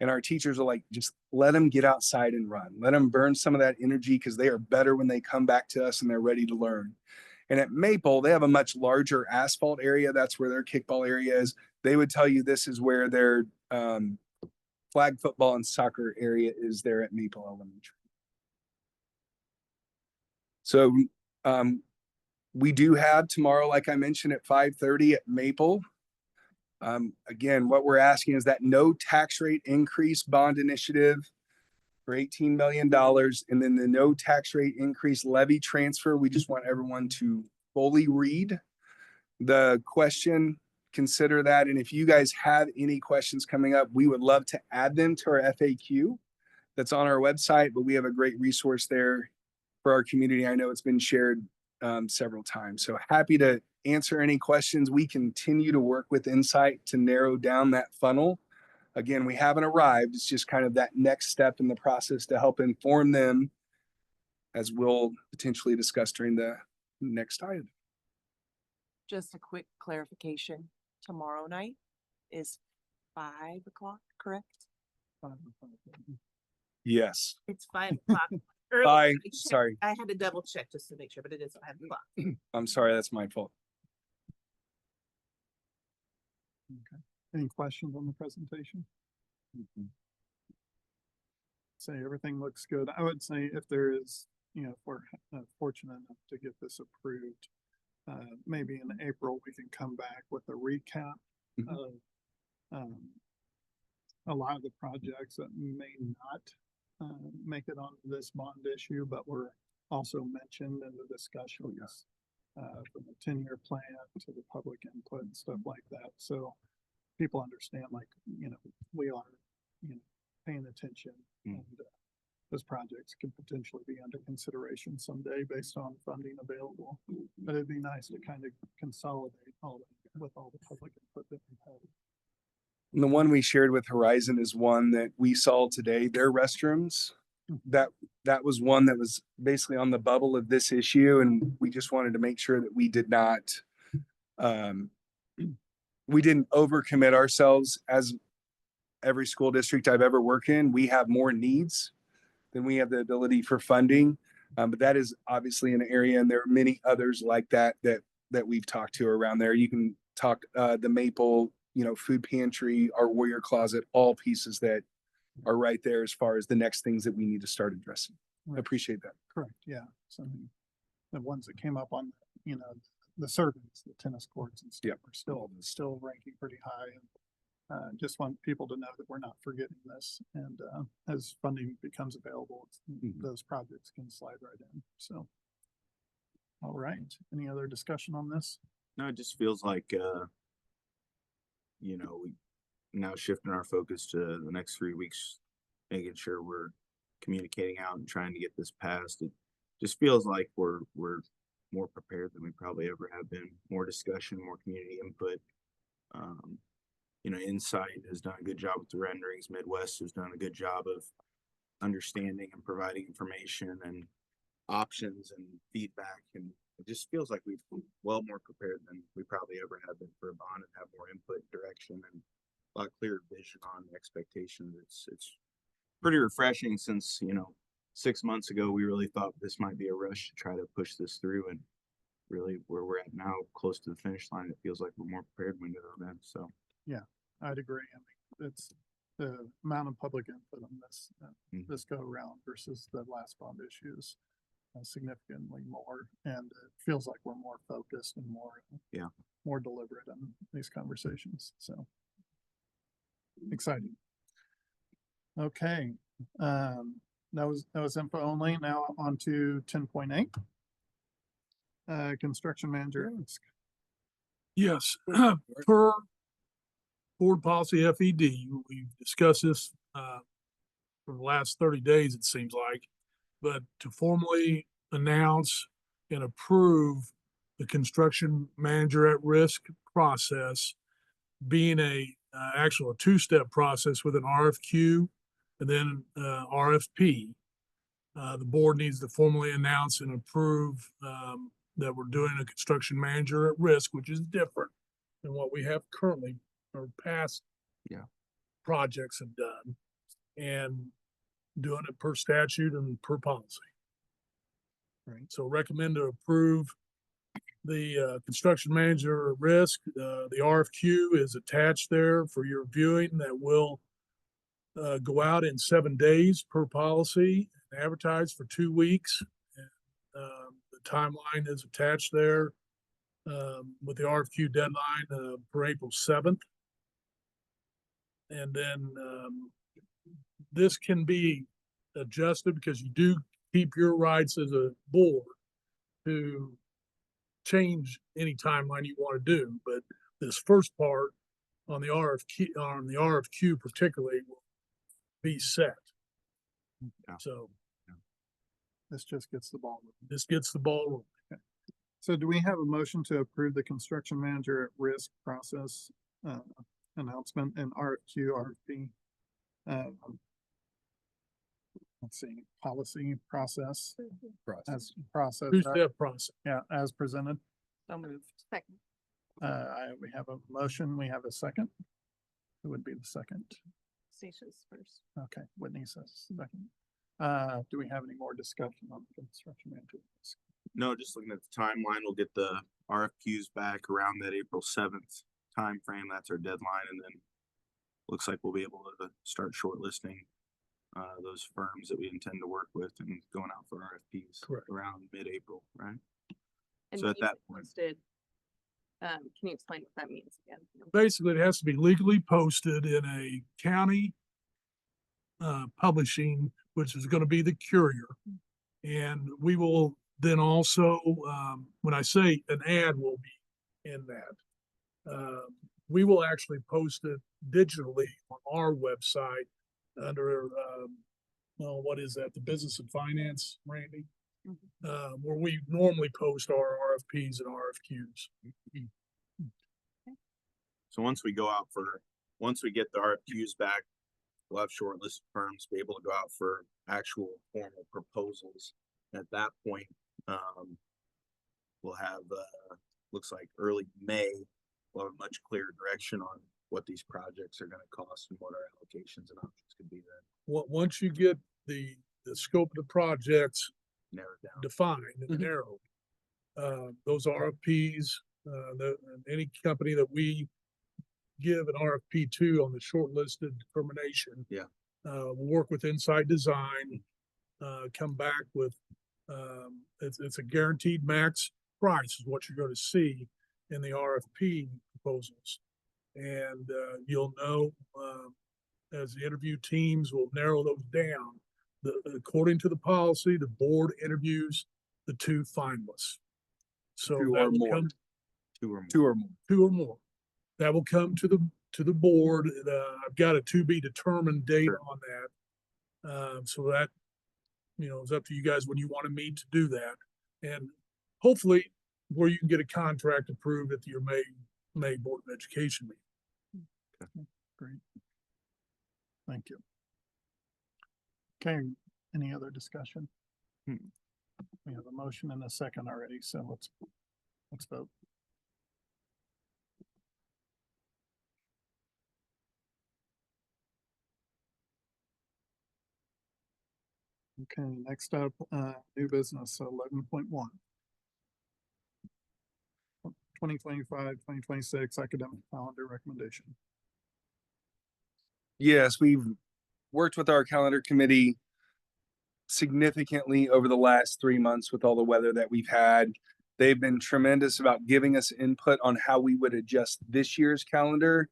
And our teachers are like, just let them get outside and run. Let them burn some of that energy because they are better when they come back to us and they're ready to learn. And at Maple, they have a much larger asphalt area. That's where their kickball area is. They would tell you this is where their flag football and soccer area is there at Maple Elementary. So we do have tomorrow, like I mentioned, at 5:30 at Maple. Again, what we're asking is that no tax rate increase bond initiative for $18 million. And then the no tax rate increase levy transfer. We just want everyone to fully read the question, consider that. And if you guys have any questions coming up, we would love to add them to our FAQ that's on our website, but we have a great resource there for our community. I know it's been shared several times. So happy to answer any questions. We continue to work with Insight to narrow down that funnel. Again, we haven't arrived. It's just kind of that next step in the process to help inform them, as we'll potentially discuss during the next item. Just a quick clarification. Tomorrow night is 5 o'clock, correct? Yes. It's 5 o'clock. Early. Bye. I checked- Sorry. I had to double check just to make sure, but it is 5 o'clock. I'm sorry. That's my fault. Okay. Any questions on the presentation? Say everything looks good. I would say if there is, if we're fortunate enough to get this approved, maybe in April, we can come back with a recap of a lot of the projects that may not make it onto this bond issue, but were also mentioned in the discussions from the 10-year plan to the public input and stuff like that. So people understand, like, we are, paying attention and those projects could potentially be under consideration someday based on funding available. But it'd be nice to kind of consolidate all that with all the public input that we've had. And the one we shared with Horizon is one that we saw today, their restrooms. That was one that was basically on the bubble of this issue. And we just wanted to make sure that we did not, we didn't overcommit ourselves. As every school district I've ever worked in, we have more needs than we have the ability for funding. But that is obviously an area, and there are many others like that we've talked to around there. You can talk the Maple, food pantry, our Warrior Closet, all pieces that are right there as far as the next things that we need to start addressing. Right. I appreciate that. Correct. Yeah. So the ones that came up on, the surveys, the tennis courts and stuff are still ranking pretty high. And just want people to know that we're not forgetting this. And as funding becomes available, those projects can slide right in. So, all right. Any other discussion on this? No, it just feels like, we now shifting our focus to the next 3 weeks, making sure we're communicating out and trying to get this passed. It just feels like we're more prepared than we probably ever have been. More discussion, more community input. Insight has done a good job with the renderings. Midwest has done a good job of understanding and providing information and options and feedback. And it just feels like we've well more prepared than we probably ever have been for a bond and have more input, direction, and a lot clearer vision on expectations. It's pretty refreshing since, 6 months ago, we really thought this might be a rush to try to push this through, and really where we're at now, close to the finish line, it feels like we're more prepared than we've ever been. So Yeah, I'd agree. I mean, it's the amount of public input on this, this go around versus the last bond issues significantly more. And it feels like we're more focused and more deliberate in these conversations. So exciting. Okay. That was info only. Now on to 10.8. Construction manager risk. Yes, per board policy FED, we've discussed this for the last 30 days, it seems like. But to formally announce and approve the construction manager at risk process being actual two-step process with an RFQ and then RFP, the board needs to formally announce and approve that we're doing a construction manager at risk, which is different than what we have currently or past projects have done, and doing it per statute and per policy. Right. So recommend to approve the construction manager at risk. The RFQ is attached there for your viewing. That will go out in 7 days per policy and advertise for 2 weeks. And, the timeline is attached there with the RFQ deadline for April 7th. And then this can be adjusted because you do keep your rights as a board to change any timeline you want to do. But this first part on the RFQ particularly will be set. So this just gets the ball moving. This gets the ball rolling. Okay. So do we have a motion to approve the construction manager at risk process announcement and RFQ, RFP? Let's see, policy process. As process. Two-step process. Yeah, as presented. So moved. Second. We have a motion. We have a second. Who would be the second? Stacia's first. Okay, Whitney says second. Do we have any more discussion on the construction manager? no, just looking at the timeline, we'll get the RFQs back around that April 7th time frame. That's our deadline, and then looks like we'll be able to start shortlisting those firms that we intend to work with and going out for RFPs around mid-April, right? And so at that point, posted, can you explain what that means again? Basically, it has to be legally posted in a county publishing, which is going to be the courier. And we will then also, when I say an ad will be in that, we will actually post it digitally on our website under, what is that? The Business and Finance, Randy? Where we normally post our RFPs and RFQs. so once we get the RFQs back, we'll have shortlisted firms be able to go out for actual formal proposals. At that point, we'll have, looks like early May, we'll have a much clearer direction on what these projects are going to cost and what our allocations and options could be then. Once you get the scope of the projects narrowed down, defined and narrowed, those RFPs, any company that we give an RFP to on the shortlisted determination, we'll work with Inside Design, come back with, it's a guaranteed max price is what you're going to see in the RFP proposals. And you'll know as the interview teams will narrow those down. According to the policy, the board interviews the 2 finalists. So Two that or will more. come, Two or more. 2 or more. That will come to the board. I've got a to be determined date on that. So that, it's up to you guys when you want to meet to do that. And hopefully where you can get a contract approved at your May Board of Education meeting. Okay, great. Thank you. Okay, any other discussion? We have a motion and a second already, so let's vote. Okay, next up, new business, 11.1. 2025-2026 academic calendar recommendation. Yes, we've worked with our calendar committee significantly over the last 3 months with all the weather that we've had. They've been tremendous about giving us input on how we would adjust this year's calendar.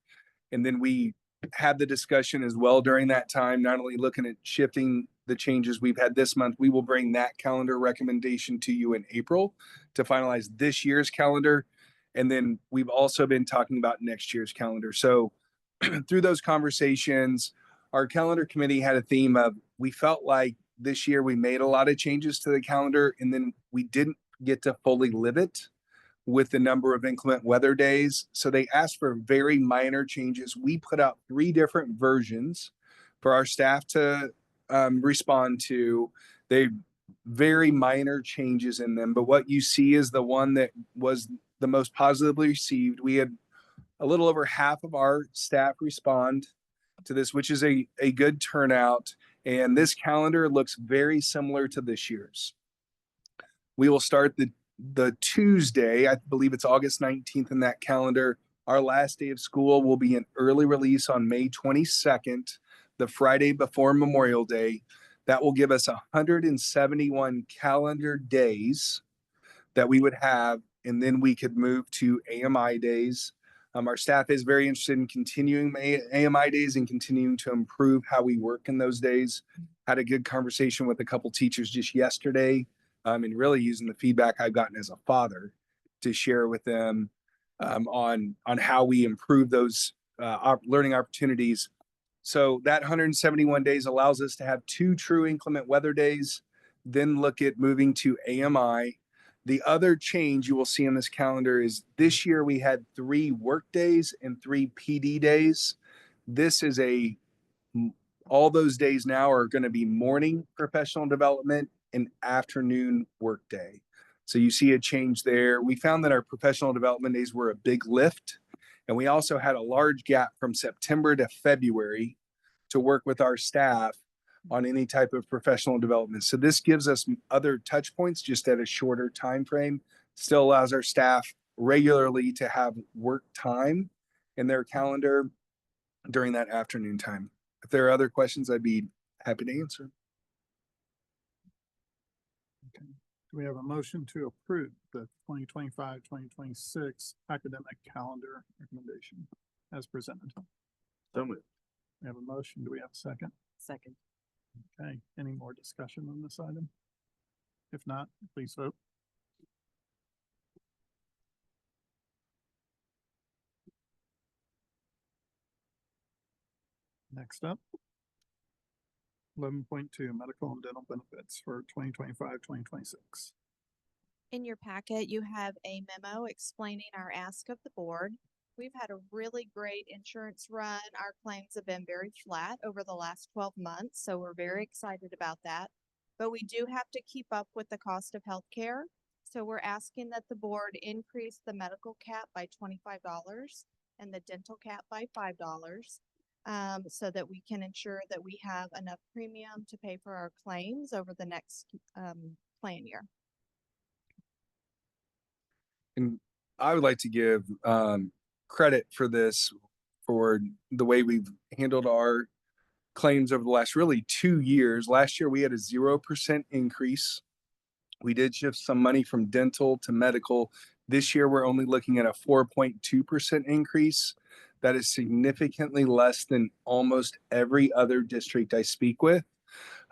And then we had the discussion as well during that time, not only looking at shifting the changes we've had this month, we will bring that calendar recommendation to you in April to finalize this year's calendar. And then we've also been talking about next year's calendar. So through those conversations, our calendar committee had a theme of, we felt like this year we made a lot of changes to the calendar and then we didn't get to fully live it with the number of inclement weather days. So they asked for very minor changes. We put out 3 different versions for our staff to respond to. They very minor changes in them, but what you see is the one that was the most positively received. We had a little over half of our staff respond to this, which is a good turnout. And this calendar looks very similar to this year's. We will start the Tuesday, I believe it's August 19th in that calendar. Our last day of school will be an early release on May 22nd, the Friday before Memorial Day. That will give us 171 calendar days that we would have, and then we could move to AMI days. Our staff is very interested in continuing AMI days and continuing to improve how we work in those days. Had a good conversation with a couple teachers just yesterday, and really using the feedback I've gotten as a father to share with them on how we improve those learning opportunities. So that 171 days allows us to have 2 true inclement weather days, then look at moving to AMI. The other change you will see on this calendar is this year we had 3 work days and 3 PD days. This is all those days now are going to be morning professional development and afternoon work day. So you see a change there. We found that our professional development days were a big lift. And we also had a large gap from September to February to work with our staff on any type of professional development. So this gives us other touch points just at a shorter time frame. Still allows our staff regularly to have work time in their calendar during that afternoon time. If there are other questions, I'd be happy to answer. Okay. Do we have a motion to approve the 2025-2026 academic calendar recommendation as presented? So moved. We have a motion. Do we have a second? Second. Okay, any more discussion on this item? If not, please vote. Next up, 11.2 medical and dental benefits for 2025-2026. In your packet, you have a memo explaining our ask of the board. We've had a really great insurance run. Our claims have been very flat over the last 12 months, so we're very excited about that. But we do have to keep up with the cost of healthcare. So we're asking that the board increase the medical cap by $25 and the dental cap by $5, so that we can ensure that we have enough premium to pay for our claims over the next plan year. And I would like to give credit for this, for the way we've handled our claims over the last really 2 years. Last year, we had a 0% increase. We did shift some money from dental to medical. This year, we're only looking at a 4.2% increase. That is significantly less than almost every other district I speak with.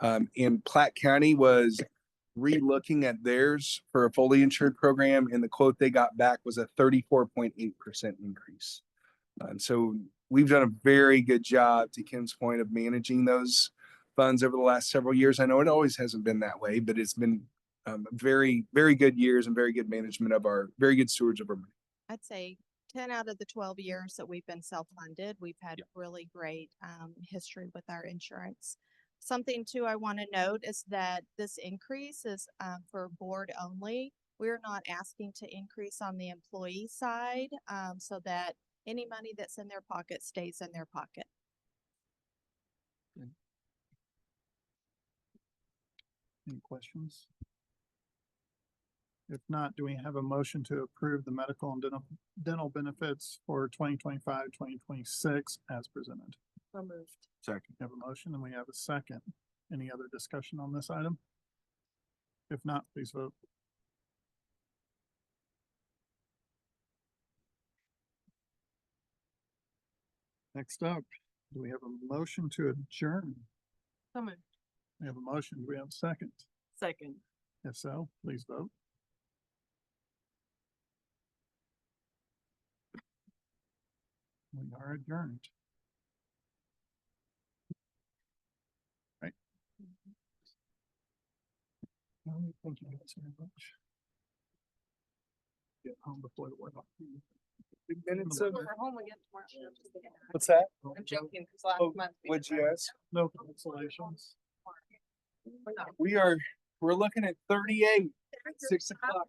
And Platte County was re-looking at theirs for a fully insured program, and the quote they got back was a 34.8% increase. And so we've done a very good job, to Kim's point, of managing those funds over the last several years. I know it always hasn't been that way, but it's been very, very good years and very good management of very good stewards of our money. I'd say 10 out of the 12 years that we've been self-funded, we've had really great history with our insurance. Something too I want to note is that this increase is for board only. We're not asking to increase on the employee side, so that any money that's in their pocket stays in their pocket. Any questions? If not, do we have a motion to approve the medical and dental benefits for 2025-2026 as presented? So moved. Second. We have a motion and we have a second. Any other discussion on this item? If not, please vote. Next up, do we have a motion to adjourn? So moved. We have a motion. Do we have a second? Second. If so, please vote. We are adjourned. Right. Thank you guys very much. Get home before the work. Minutes of, We're home again tomorrow. what's that? I'm joking, because last Oh, month. what'd you ask? No consolations. We're looking at 38, 6 o'clock.